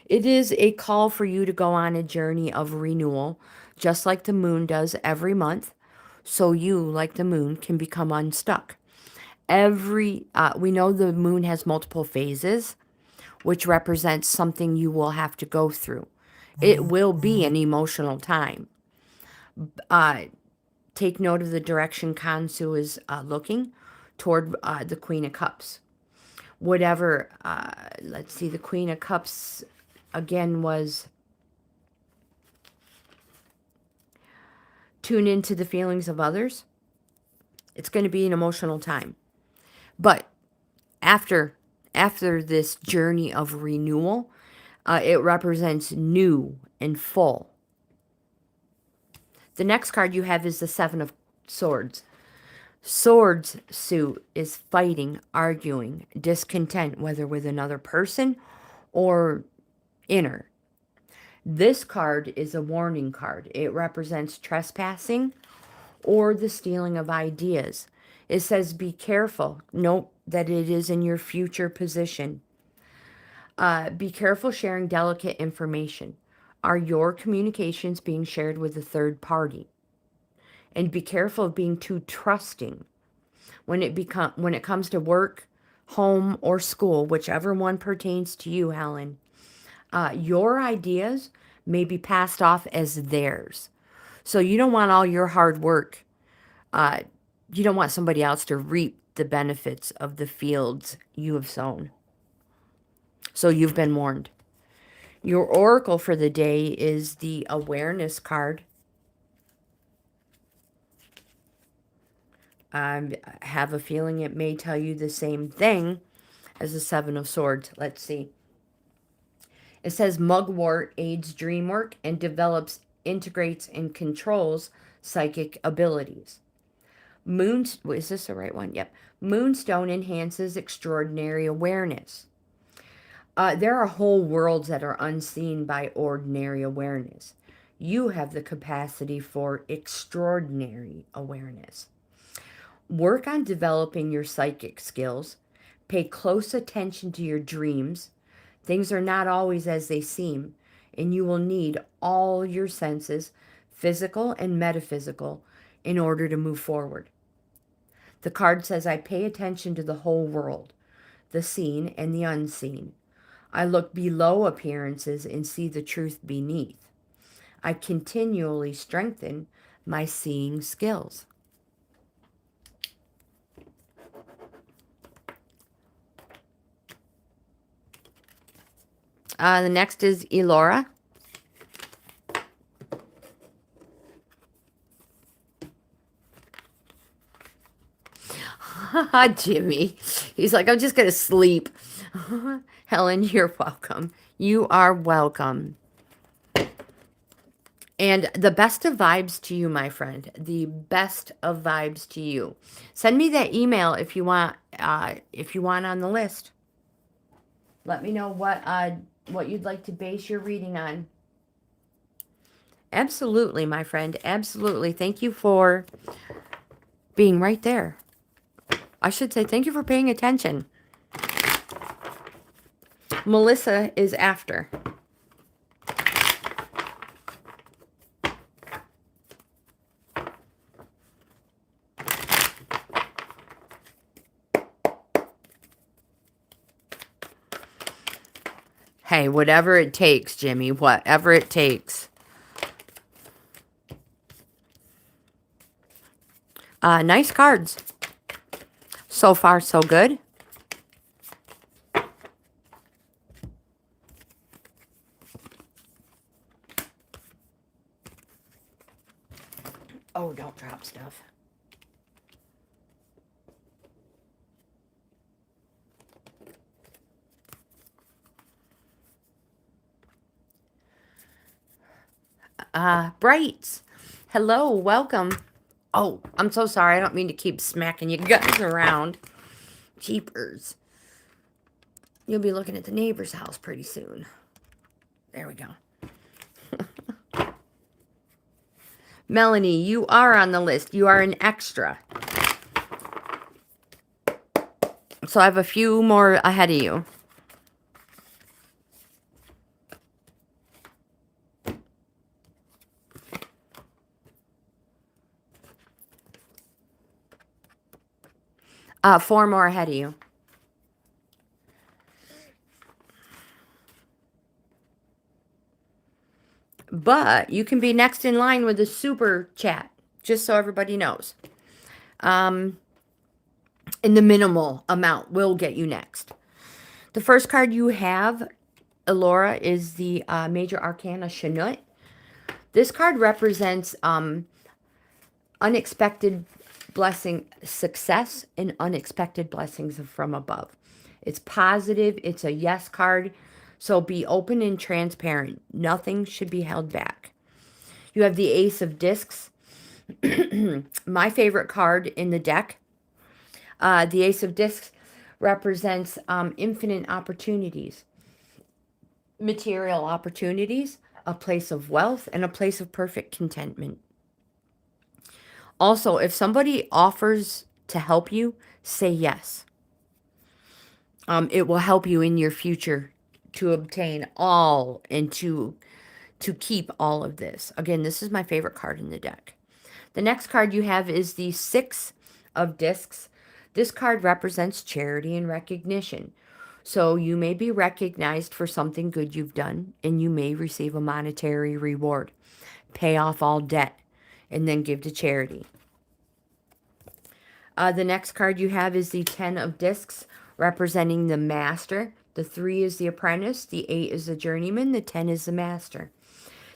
It is a call for you to go on a journey of renewal, just like the moon does every month. So you, like the moon, can become unstuck. We know the moon has multiple phases, which represents something you will have to go through. It will be an emotional time. Take note of the direction Kansu is looking toward the Queen of Cups. Whatever, let's see, the Queen of Cups, again, was tune into the feelings of others. It's going to be an emotional time. But after this journey of renewal, it represents new and full. The next card you have is the Seven of Swords. Swords suit is fighting, arguing, discontent, whether with another person or inner. This card is a warning card. It represents trespassing or the stealing of ideas. It says be careful. Note that it is in your future position. Be careful sharing delicate information. Are your communications being shared with a third party? And be careful of being too trusting. When it comes to work, home, or school, whichever one pertains to you, Helen, your ideas may be passed off as theirs. So you don't want all your hard work. You don't want somebody else to reap the benefits of the fields you have sown. So you've been warned. Your oracle for the day is the awareness card. I have a feeling it may tell you the same thing as the Seven of Swords. Let's see. It says mugwort aids dream work and develops, integrates, and controls psychic abilities. Is this the right one? Yep. Moonstone enhances extraordinary awareness. There are whole worlds that are unseen by ordinary awareness. You have the capacity for extraordinary awareness. Work on developing your psychic skills. Pay close attention to your dreams. Things are not always as they seem, and you will need all your senses, physical and metaphysical, in order to move forward. The card says, I pay attention to the whole world, the seen and the unseen. I look below appearances and see the truth beneath. I continually strengthen my seeing skills. The next is Elora. Jimmy. He's like, I'm just going to sleep. Helen, you're welcome. You are welcome. And the best of vibes to you, my friend. The best of vibes to you. Send me that email if you want on the list. Let me know what you'd like to base your reading on. Absolutely, my friend. Absolutely. Thank you for being right there. I should say thank you for paying attention. Melissa is after. Hey, whatever it takes, Jimmy. Whatever it takes. Nice cards. So far, so good. Oh, don't drop stuff. Brights. Hello, welcome. Oh, I'm so sorry. I don't mean to keep smacking you guys around. Jeepers. You'll be looking at the neighbor's house pretty soon. There we go. Melanie, you are on the list. You are an extra. So I have a few more ahead of you. Four more ahead of you. But you can be next in line with a super chat, just so everybody knows. And the minimal amount will get you next. The first card you have, Elora, is the Major Arcana Chanut. This card represents unexpected blessing, success, and unexpected blessings from above. It's positive. It's a yes card. So be open and transparent. Nothing should be held back. You have the Ace of Discs. My favorite card in the deck. The Ace of Discs represents infinite opportunities. Material opportunities, a place of wealth, and a place of perfect contentment. Also, if somebody offers to help you, say yes. It will help you in your future to obtain all and to keep all of this. Again, this is my favorite card in the deck. The next card you have is the Six of Discs. This card represents charity and recognition. So you may be recognized for something good you've done, and you may receive a monetary reward. Pay off all debt, and then give to charity. The next card you have is the Ten of Discs, representing the Master. The 3 is the Apprentice, the 8 is the Journeyman, the 10 is the Master.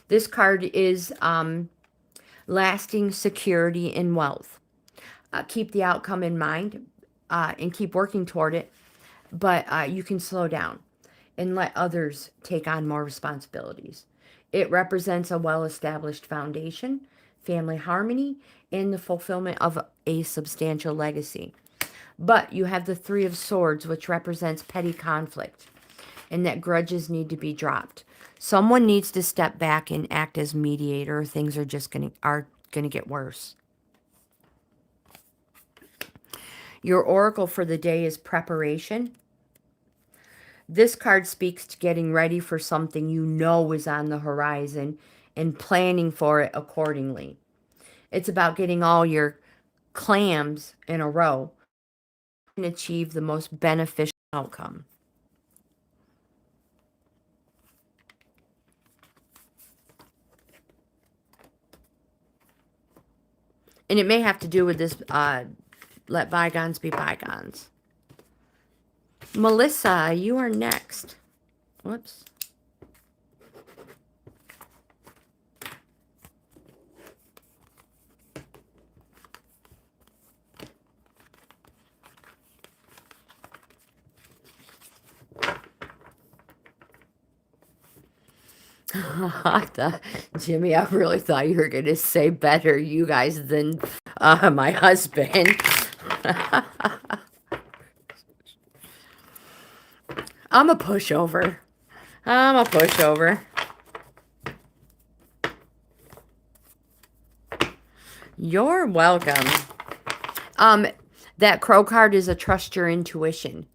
This card is lasting security and wealth. Keep the outcome in mind and keep working toward it, but you can slow down and let others take on more responsibilities. It represents a well-established foundation, family harmony, and the fulfillment of a substantial legacy. But you have the Three of Swords, which represents petty conflict, and that grudges need to be dropped. Someone needs to step back and act as mediator, or things are just gonna get worse. Your oracle for the day is preparation. This card speaks to getting ready for something you know is on the horizon and planning for it accordingly. It's about getting all your clams in a row and achieve the most beneficial outcome. And it may have to do with this, let bygones be bygones. Melissa, you are next. Whoops. Jimmy, I really thought you were going to say better you guys than my husband. I'm a pushover. I'm a pushover. You're welcome. That crow card is a trust your intuition.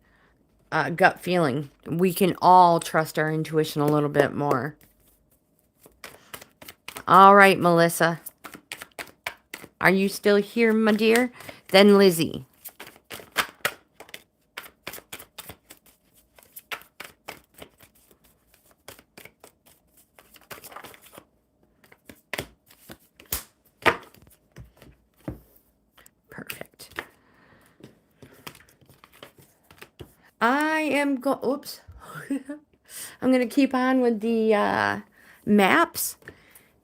Gut feeling. We can all trust our intuition a little bit more. All right, Melissa. Are you still here, my dear? Then Lizzy. am going, oops. I'm going to keep on with the maps.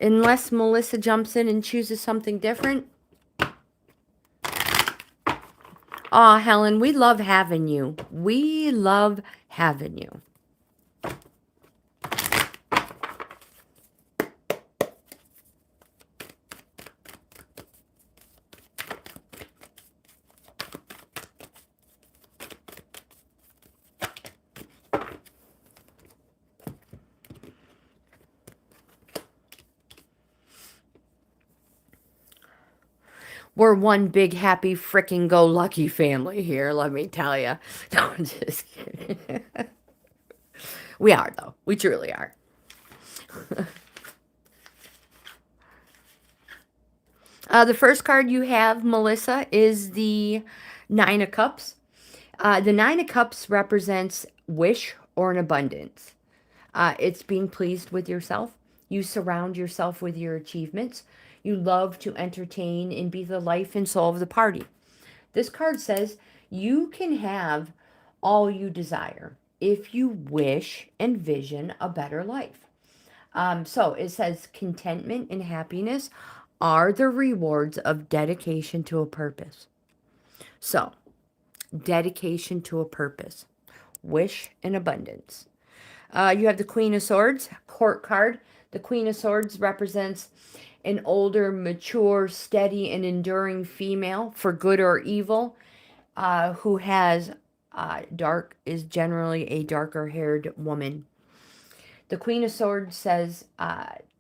Unless Melissa jumps in and chooses something different. Aw, Helen, we love having you. We love having you. We're one big, happy, frickin' go lucky family here, let me tell you. No, I'm just kidding. We are, though. We truly are. The first card you have, Melissa, is the Nine of Cups. The Nine of Cups represents wish or an abundance. It's being pleased with yourself. You surround yourself with your achievements. You love to entertain and be the life and soul of the party. This card says you can have all you desire if you wish and vision a better life. So it says contentment and happiness are the rewards of dedication to a purpose. So, dedication to a purpose. Wish and abundance. You have the Queen of Swords, court card. The Queen of Swords represents an older, mature, steady, and enduring female, for good or evil, who has is generally a darker haired woman. The Queen of Swords says,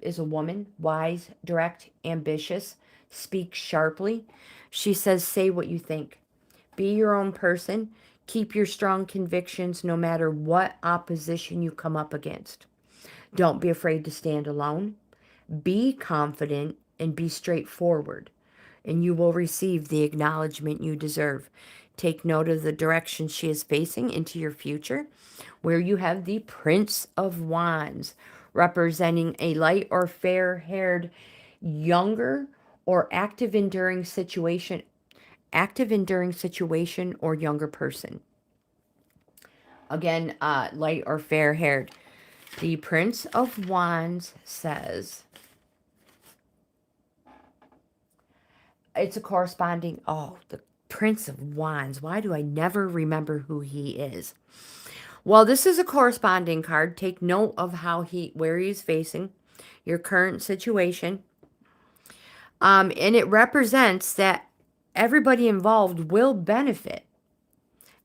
is a woman, wise, direct, ambitious, speaks sharply. She says, say what you think. Be your own person. Keep your strong convictions no matter what opposition you come up against. Don't be afraid to stand alone. Be confident and be straightforward, and you will receive the acknowledgement you deserve. Take note of the direction she is facing into your future, where you have the Prince of Wands, representing a light or fair-haired, younger or active enduring situation or younger person. Again, light or fair-haired. The Prince of Wands says, it's a corresponding, the Prince of Wands. Why do I never remember who he is? Well, this is a corresponding card. Take note of where he's facing, your current situation. And it represents that everybody involved will benefit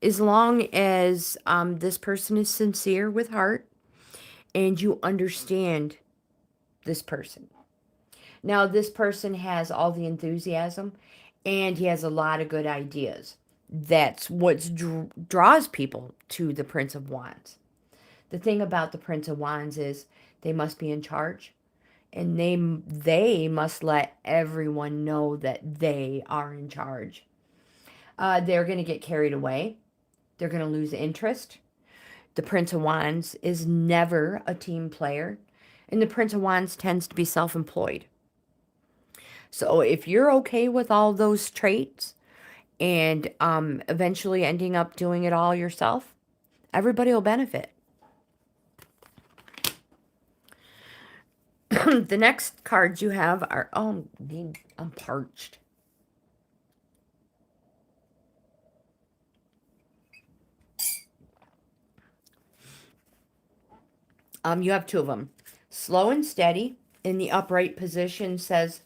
as long as this person is sincere with heart and you understand this person. Now, this person has all the enthusiasm and he has a lot of good ideas. That's what draws people to the Prince of Wands. The thing about the Prince of Wands is they must be in charge, and they must let everyone know that they are in charge. They're going to get carried away. They're going to lose interest. The Prince of Wands is never a team player, and the Prince of Wands tends to be self-employed. So if you're okay with all those traits and eventually ending up doing it all yourself, everybody will benefit. The next cards you have are, I'm parched. You have two of them. Slow and steady in the upright position says,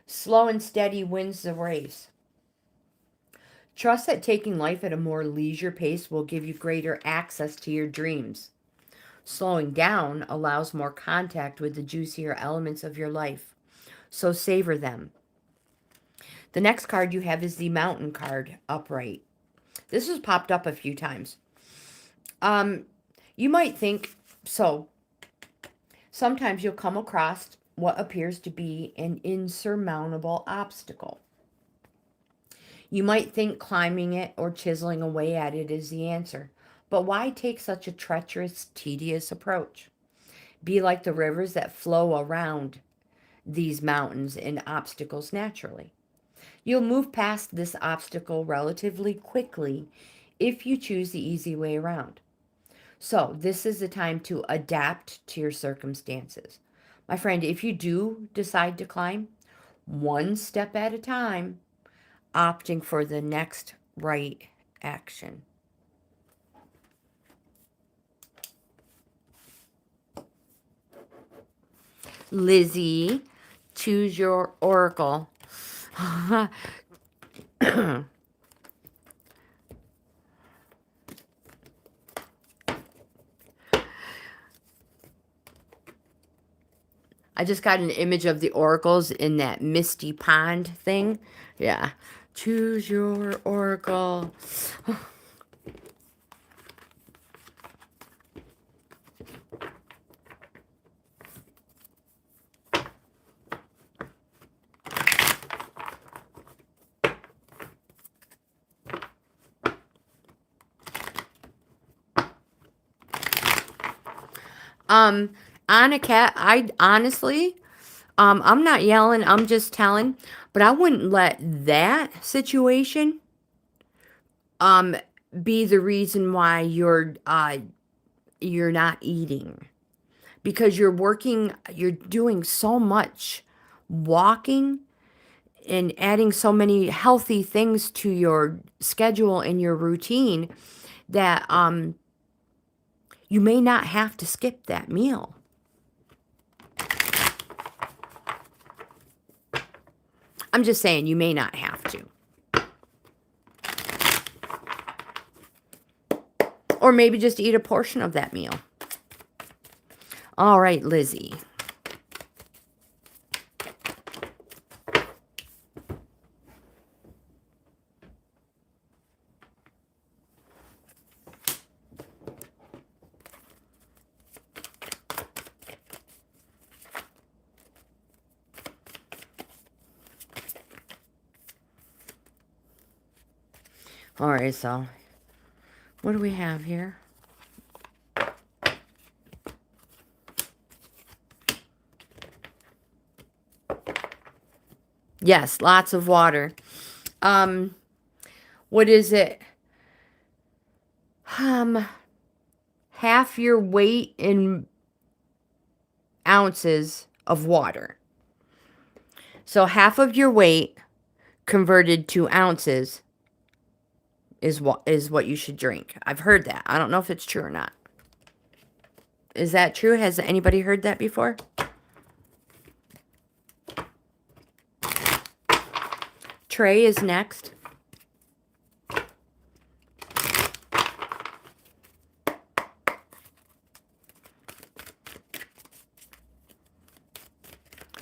slow and steady wins the race. Trust that taking life at a more leisure pace will give you greater access to your dreams. Slowing down allows more contact with the juicier elements of your life, so savor them. The next card you have is the Mountain card, upright. This has popped up a few times. You might think, sometimes you'll come across what appears to be an insurmountable obstacle. You might think climbing it or chiseling away at it is the answer. But why take such a treacherous, tedious approach? Be like the rivers that flow around these mountains and obstacles naturally. You'll move past this obstacle relatively quickly if you choose the easy way around. So this is the time to adapt to your circumstances. My friend, if you do decide to climb, one step at a time, opting for the next right action. Lizzy, choose your oracle. I just got an image of the oracles in that misty pond thing. Yeah. Choose your oracle. Anat, I honestly, I'm not yelling, I'm just telling, but I wouldn't let that situation, be the reason why you're not eating. Because you're doing so much walking and adding so many healthy things to your schedule and your routine that, you may not have to skip that meal. I'm just saying you may not have to. Or maybe just eat a portion of that meal. All right, Lizzy. All right, so what do we have here? Yes, lots of water. What is it? Half your weight in ounces of water. So half of your weight converted to ounces is what you should drink. I've heard that. I don't know if it's true or not. Is that true? Has anybody heard that before? Trey is next.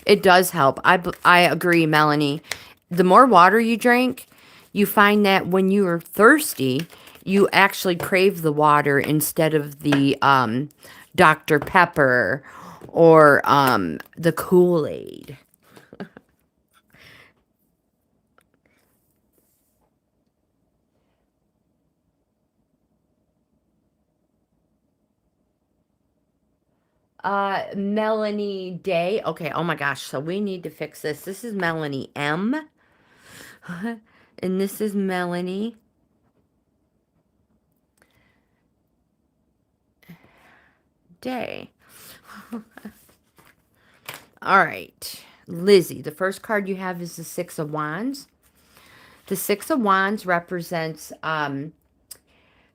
It does help. I agree, Melanie. The more water you drink, you find that when you are thirsty, you actually crave the water instead of the Dr. Pepper or the Kool-Aid. Melanie D. Okay, oh my gosh, so we need to fix this. This is Melanie M. And this is Melanie D. All right, Lizzy, the first card you have is the Six of Wands. The Six of Wands represents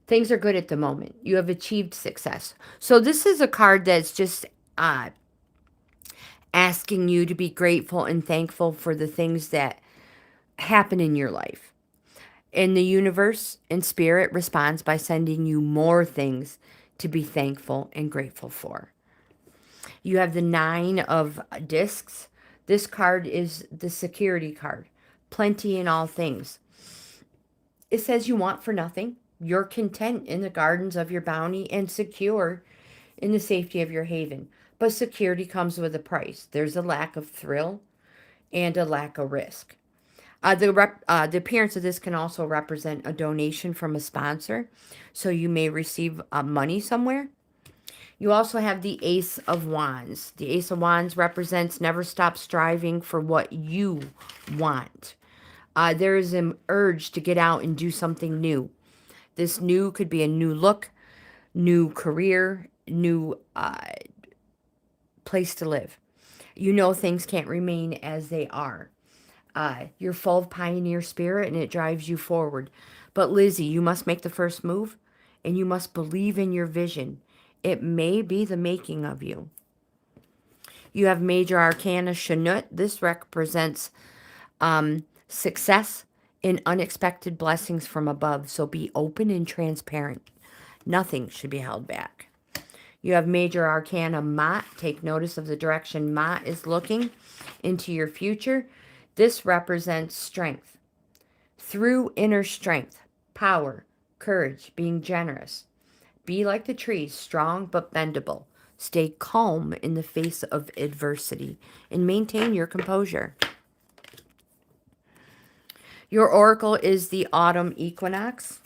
things are good at the moment. You have achieved success. So this is a card that's just asking you to be grateful and thankful for the things that happen in your life. And the universe and spirit responds by sending you more things to be thankful and grateful for. You have the Nine of Discs. This card is the security card. Plenty in all things. It says you want for nothing. You're content in the gardens of your bounty and secure in the safety of your haven. But security comes with a price. There's a lack of thrill and a lack of risk. The appearance of this can also represent a donation from a sponsor. So you may receive money somewhere. You also have the Ace of Wands. The Ace of Wands represents never stop striving for what you want. There is an urge to get out and do something new. This new could be a new look, new career, new place to live. You know things can't remain as they are. You're full of pioneer spirit and it drives you forward. But Lizzy, you must make the first move and you must believe in your vision. It may be the making of you. You have Major Arcana Shanut. This represents success and unexpected blessings from above. So be open and transparent. Nothing should be held back. You have Major Arcana Mott. Take notice of the direction Mott is looking into your future. This represents strength. Through inner strength, power, courage, being generous. Be like the trees, strong but bendable. Stay calm in the face of adversity and maintain your composure. Your oracle is the autumn equinox.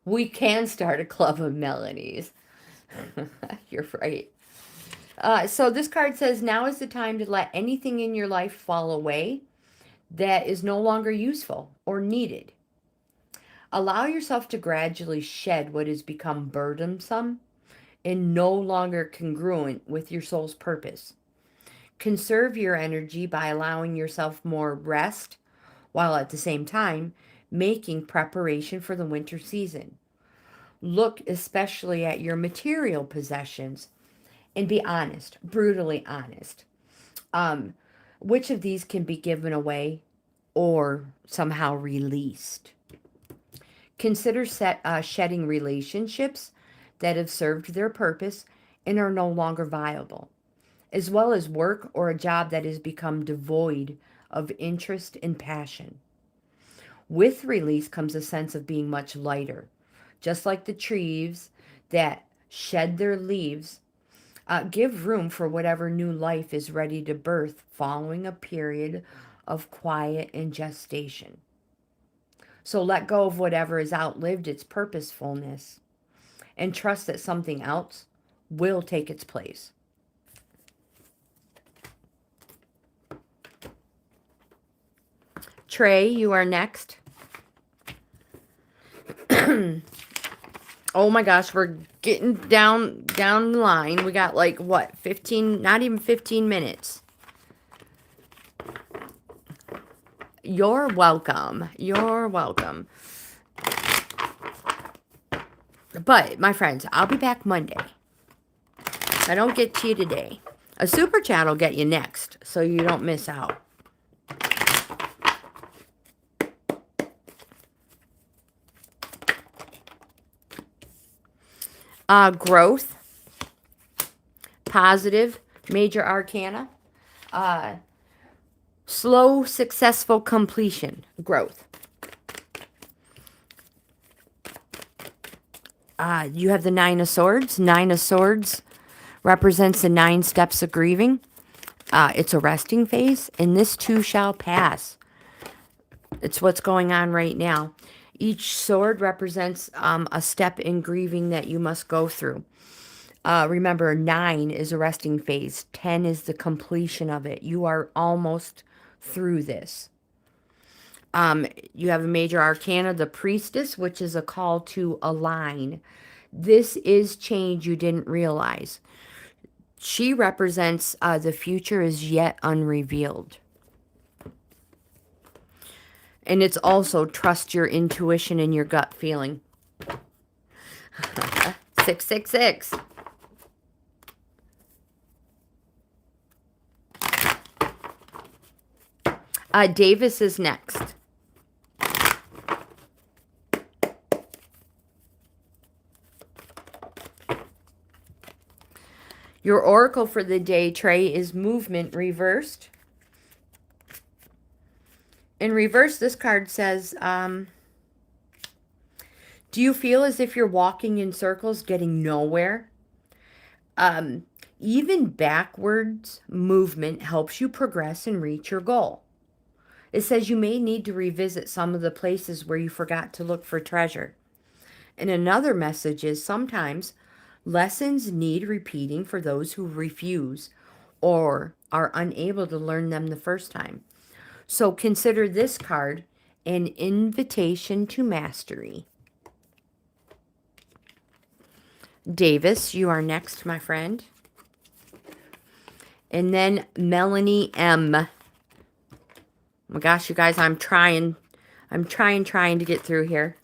We can start a club of Melanies. You're right. So this card says, now is the time to let anything in your life fall away that is no longer useful or needed. Allow yourself to gradually shed what has become burdensome and no longer congruent with your soul's purpose. Conserve your energy by allowing yourself more rest while at the same time making preparation for the winter season. Look especially at your material possessions and be honest, brutally honest. Which of these can be given away or somehow released? Consider shedding relationships that have served their purpose and are no longer viable, as well as work or a job that has become devoid of interest and passion. With release comes a sense of being much lighter, just like the trees that shed their leaves. Give room for whatever new life is ready to birth following a period of quiet and gestation. So let go of whatever has outlived its purposefulness and trust that something else will take its place. Trey, you are next. Oh my gosh, we're getting down the line. We got like what, 15, not even 15 minutes. You're welcome. You're welcome. But my friends, I'll be back Monday. If I don't get to you today, a super chat will get you next, so you don't miss out. Growth, positive, major arcana, slow, successful completion, growth. You have the Nine of Swords. Nine of Swords represents the 9 steps of grieving. It's a resting phase, and this too shall pass. It's what's going on right now. Each sword represents a step in grieving that you must go through. Remember, 9 is a resting phase. 10 is the completion of it. You are almost through this. You have a major arcana, the priestess, which is a call to align. This is change you didn't realize. She represents the future is yet unrevealed. And it's also trust your intuition and your gut feeling. 666. Davis is next. Your oracle for the day, Trey, is movement reversed. In reverse, this card says, do you feel as if you're walking in circles, getting nowhere? Even backwards movement helps you progress and reach your goal. It says you may need to revisit some of the places where you forgot to look for treasure. And another message is sometimes lessons need repeating for those who refuse or are unable to learn them the first time. So consider this card an invitation to mastery. Davis, you are next, my friend. And then Melanie M. Oh my gosh, you guys, I'm trying to get through here.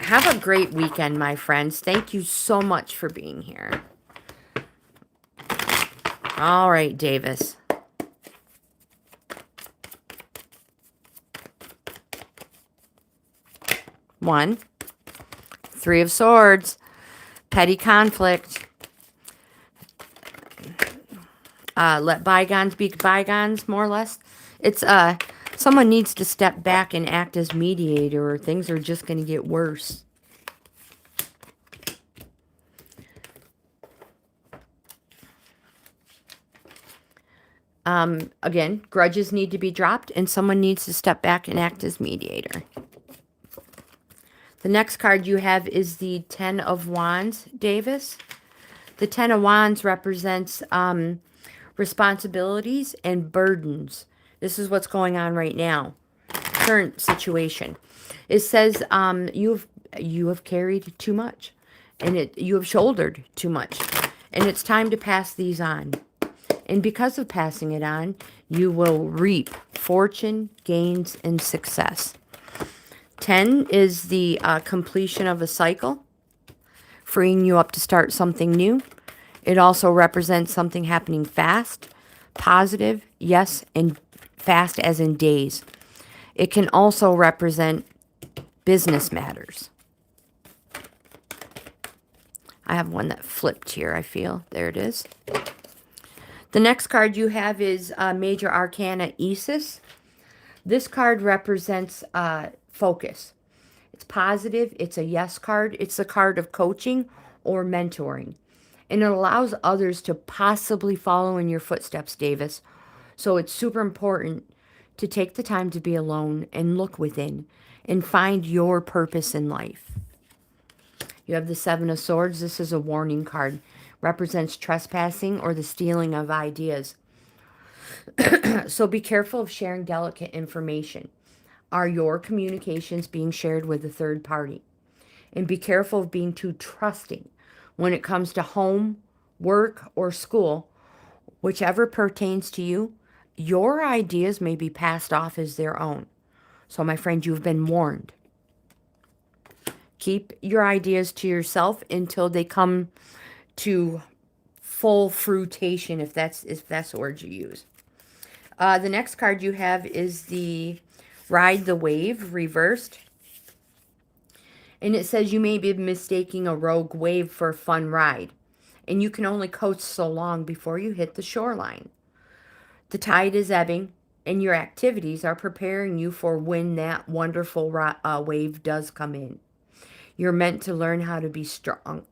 Have a great weekend, my friends. Thank you so much for being here. All right, Davis. One. Three of Swords. Petty conflict. Let bygones be bygones, more or less. It's someone needs to step back and act as mediator, or things are just going to get worse. Again, grudges need to be dropped, and someone needs to step back and act as mediator. The next card you have is the Ten of Wands, Davis. The Ten of Wands represents responsibilities and burdens. This is what's going on right now. Current situation. It says you have carried too much, and you have shouldered too much, and it's time to pass these on. And because of passing it on, you will reap fortune, gains, and success. 10 is the completion of a cycle, freeing you up to start something new. It also represents something happening fast, positive, yes, and fast as in days. It can also represent business matters. I have one that flipped here, I feel. There it is. The next card you have is Major Arcana Isis. This card represents focus. It's positive. It's a yes card. It's a card of coaching or mentoring. And it allows others to possibly follow in your footsteps, Davis. So it's super important to take the time to be alone and look within and find your purpose in life. You have the Seven of Swords. This is a warning card. Represents trespassing or the stealing of ideas. So be careful of sharing delicate information. Are your communications being shared with a third party? And be careful of being too trusting when it comes to home, work, or school. Whichever pertains to you, your ideas may be passed off as their own. So my friend, you've been warned. Keep your ideas to yourself until they come to full fruition, if that's the word you use. The next card you have is the Ride the Wave reversed. And it says you may be mistaking a rogue wave for a fun ride. And you can only coast so long before you hit the shoreline. The tide is ebbing, and your activities are preparing you for when that wonderful wave does come in. You're meant to learn how to be strong.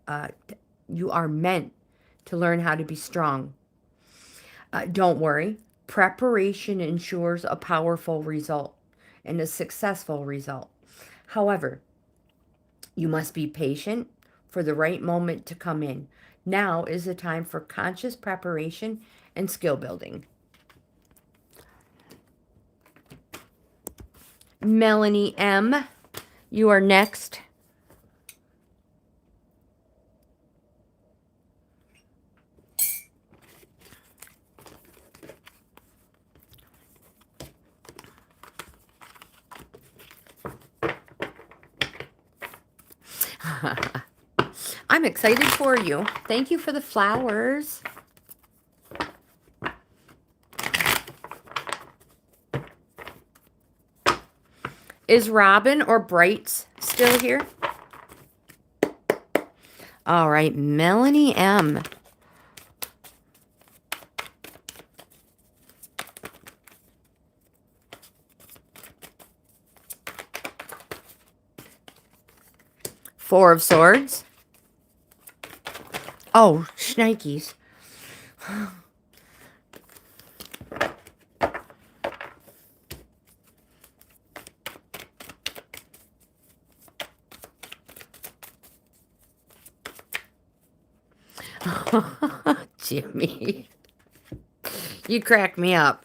You are meant to learn how to be strong. Don't worry. Preparation ensures a powerful result and a successful result. However, you must be patient for the right moment to come in. Now is the time for conscious preparation and skill building. Melanie M, you are next. I'm excited for you. Thank you for the flowers. Is Robin or Brights still here? All right, Melanie M. Four of Swords. Oh, shnikes. Jimmy. You crack me up.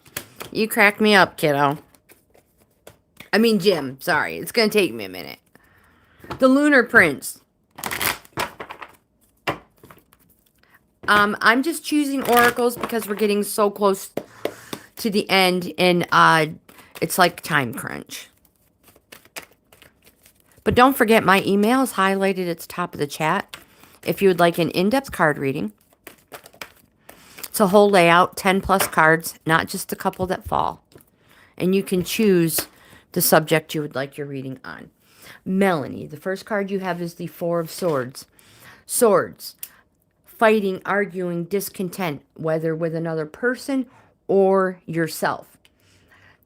You crack me up, kiddo. I mean, Jim. Sorry. It's going to take me a minute. The Lunar Prince. I'm just choosing oracles because we're getting so close to the end, and it's like time crunch. But don't forget, my email is highlighted at the top of the chat if you would like an in-depth card reading. It's a whole layout, 10 plus cards, not just a couple that fall. And you can choose the subject you would like your reading on. Melanie, the first card you have is the Four of Swords. Swords. Fighting, arguing, discontent, whether with another person or yourself.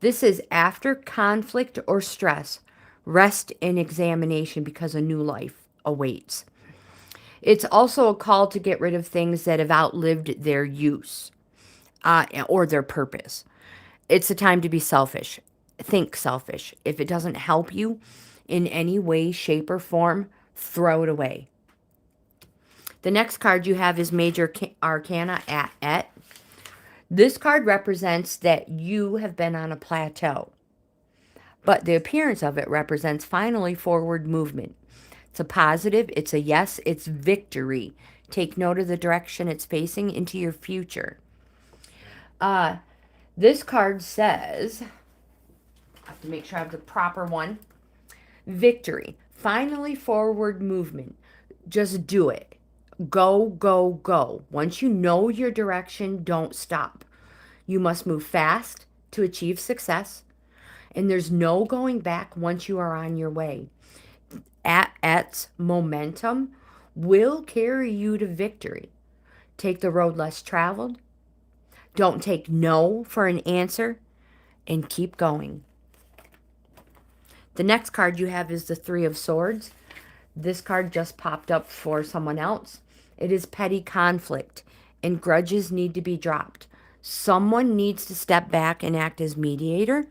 This is after conflict or stress. Rest and examination because a new life awaits. It's also a call to get rid of things that have outlived their use or their purpose. It's a time to be selfish. Think selfish. If it doesn't help you in any way, shape, or form, throw it away. The next card you have is Major Arcana at. This card represents that you have been on a plateau. But the appearance of it represents finally forward movement. It's a positive, it's a yes, it's victory. Take note of the direction it's facing into your future. This card says, I have to make sure I have the proper one. Victory. Finally forward movement. Just do it. Go, go, go. Once you know your direction, don't stop. You must move fast to achieve success. And there's no going back once you are on your way. At's momentum will carry you to victory. Take the road less traveled. Don't take no for an answer. And keep going. The next card you have is the Three of Swords. This card just popped up for someone else. It is petty conflict, and grudges need to be dropped. Someone needs to step back and act as mediator,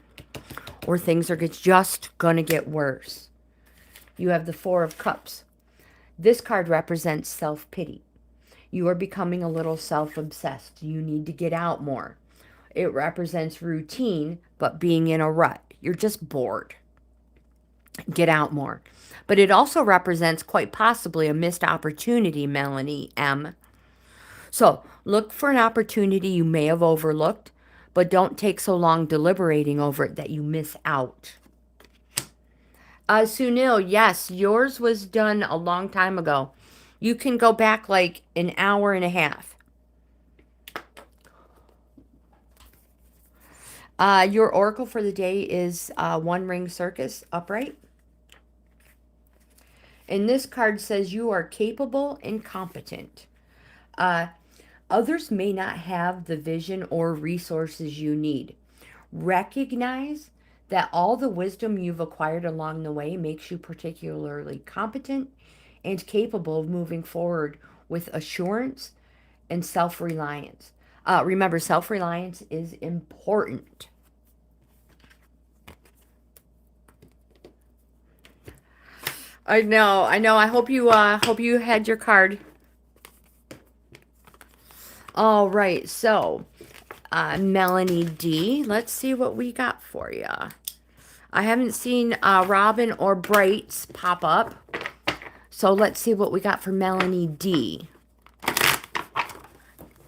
or things are just going to get worse. You have the Four of Cups. This card represents self-pity. You are becoming a little self-obsessed. You need to get out more. It represents routine, but being in a rut. You're just bored. Get out more. But it also represents quite possibly a missed opportunity, Melanie M. So look for an opportunity you may have overlooked, but don't take so long deliberating over it that you miss out. Sunil, yes, yours was done a long time ago. You can go back like an hour and a half. Your oracle for the day is One Ring Circus upright. And this card says you are capable and competent. Others may not have the vision or resources you need. Recognize that all the wisdom you've acquired along the way makes you particularly competent and capable of moving forward with assurance and self-reliance. Remember, self-reliance is important. I know. I hope you had your card. All right, so Melanie D, let's see what we got for you. I haven't seen Robin or Brights pop up, so let's see what we got for Melanie D.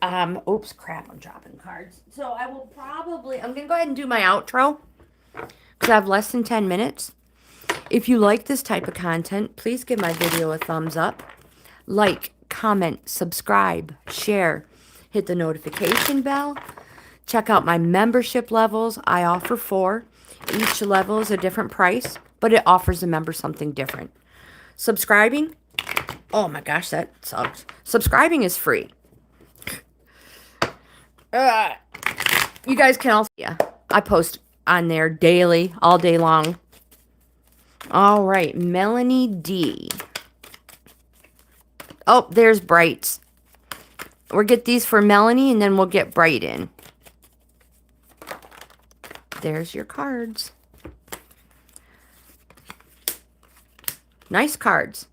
Oops, crap, I'm dropping cards. So I'm going to go ahead and do my outro because I have less than 10 minutes. If you like this type of content, please give my video a thumbs up. Like, comment, subscribe, share, hit the notification bell. Check out my membership levels. I offer 4. Each level is a different price, but it offers a member something different. Subscribing, oh my gosh, that sucks. Subscribing is free. You guys can also, I post on there daily, all day long. All right, Melanie D. Oh, there's Brights. We'll get these for Melanie, and then we'll get Bright in. There's your cards. Nice cards.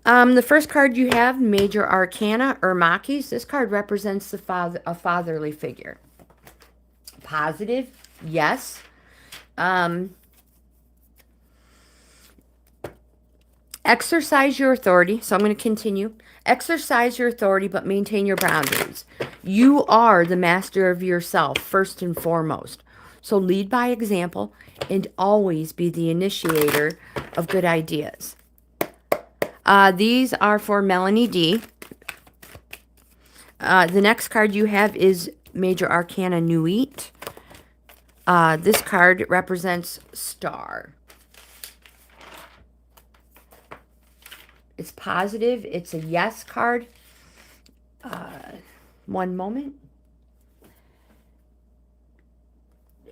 The first card you have, Major Arcana, Makis. This card represents a fatherly figure. Positive, yes. Exercise your authority. So I'm going to continue. Exercise your authority, but maintain your boundaries. You are the master of yourself, first and foremost. So lead by example and always be the initiator of good ideas. These are for Melanie D. The next card you have is Major Arcana Nuit. This card represents Star. It's positive. It's a yes card. One moment.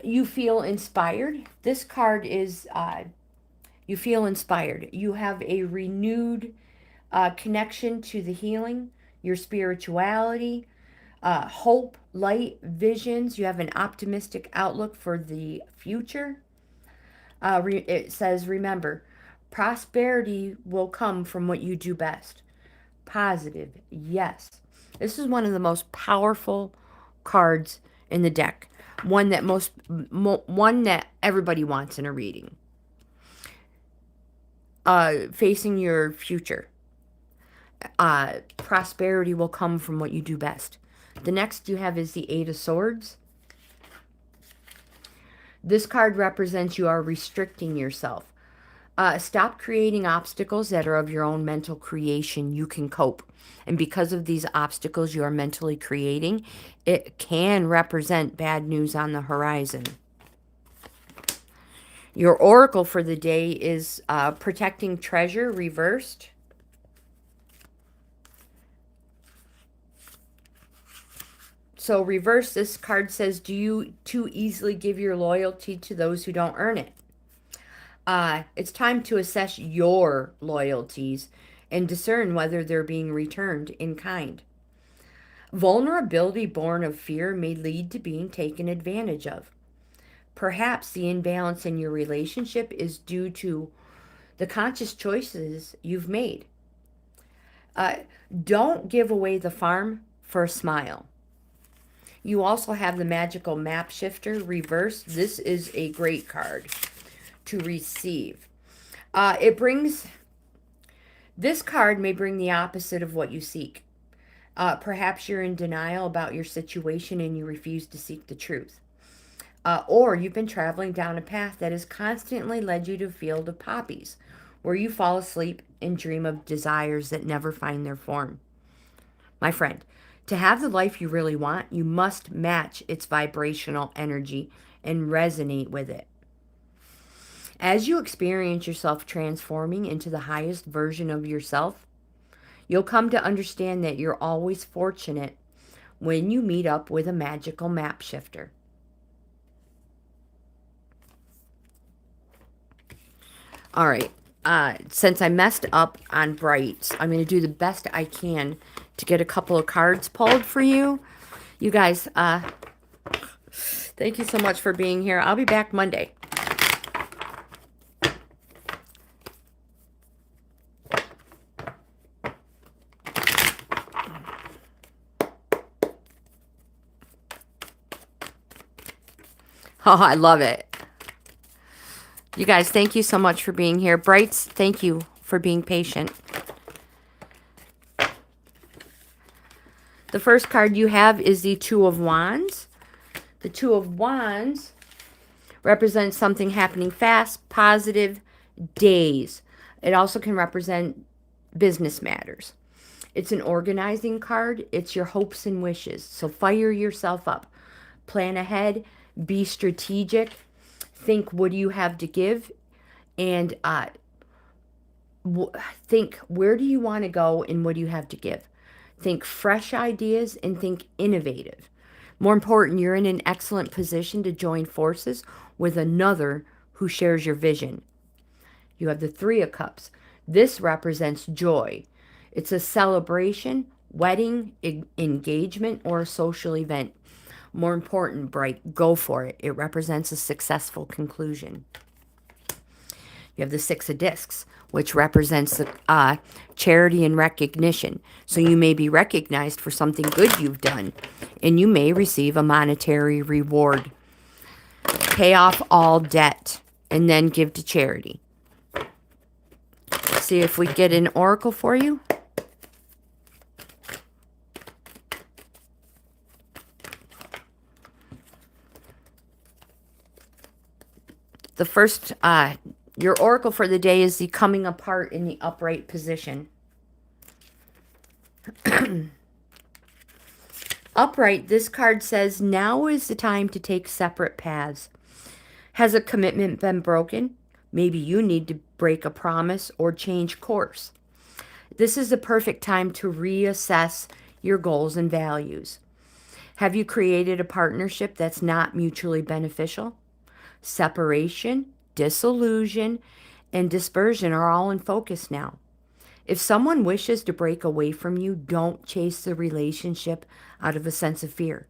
You feel inspired. This card is, you feel inspired. You have a renewed connection to the healing, your spirituality, hope, light, visions. You have an optimistic outlook for the future. It says, remember, prosperity will come from what you do best. Positive, yes. This is one of the most powerful cards in the deck. One that everybody wants in a reading. Facing your future. Prosperity will come from what you do best. The next you have is the Eight of Swords. This card represents you are restricting yourself. Stop creating obstacles that are of your own mental creation. You can cope. And because of these obstacles you are mentally creating, it can represent bad news on the horizon. Your oracle for the day is Protecting Treasure, reversed. So reverse, this card says, do you too easily give your loyalty to those who don't earn it? It's time to assess your loyalties and discern whether they're being returned in kind. Vulnerability born of fear may lead to being taken advantage of. Perhaps the imbalance in your relationship is due to the conscious choices you've made. Don't give away the farm for a smile. You also have the magical map shifter reversed. This is a great card to receive. This card may bring the opposite of what you seek. Perhaps you're in denial about your situation and you refuse to seek the truth. Or you've been traveling down a path that has constantly led you to a field of poppies, where you fall asleep and dream of desires that never find their form. My friend, to have the life you really want, you must match its vibrational energy and resonate with it. As you experience yourself transforming into the highest version of yourself, you'll come to understand that you're always fortunate when you meet up with a magical map shifter. All right. Since I messed up on Brights, I'm going to do the best I can to get a couple of cards pulled for you. You guys, thank you so much for being here. I'll be back Monday. Oh, I love it. You guys, thank you so much for being here. Brights, thank you for being patient. The first card you have is the Two of Wands. The Two of Wands represents something happening fast, positive, days. It also can represent business matters. It's an organizing card. It's your hopes and wishes. So fire yourself up. Plan ahead. Be strategic. Think, what do you have to give? And think, where do you want to go and what do you have to give? Think fresh ideas and think innovative. More important, you're in an excellent position to join forces with another who shares your vision. You have the Three of Cups. This represents joy. It's a celebration, wedding, engagement, or a social event. More important, bright, go for it. It represents a successful conclusion. You have the Six of Discs, which represents the charity and recognition. So you may be recognized for something good you've done, and you may receive a monetary reward. Pay off all debt, and then give to charity. See if we get an oracle for you. The first, your oracle for the day is the coming apart in the upright position. Upright, this card says, now is the time to take separate paths. Has a commitment been broken? Maybe you need to break a promise or change course. This is the perfect time to reassess your goals and values. Have you created a partnership that's not mutually beneficial? Separation, disillusion, and dispersion are all in focus now. If someone wishes to break away from you, don't chase the relationship out of a sense of fear.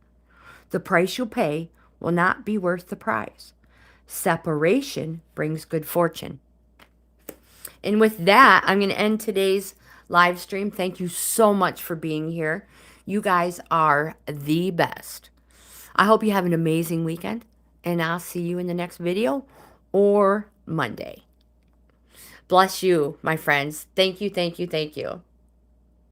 The price you'll pay will not be worth the prize. Separation brings good fortune. And with that, I'm going to end today's live stream. Thank you so much for being here. You guys are the best. I hope you have an amazing weekend, and I'll see you in the next video or Monday. Bless you, my friends. Thank you, thank you, thank you.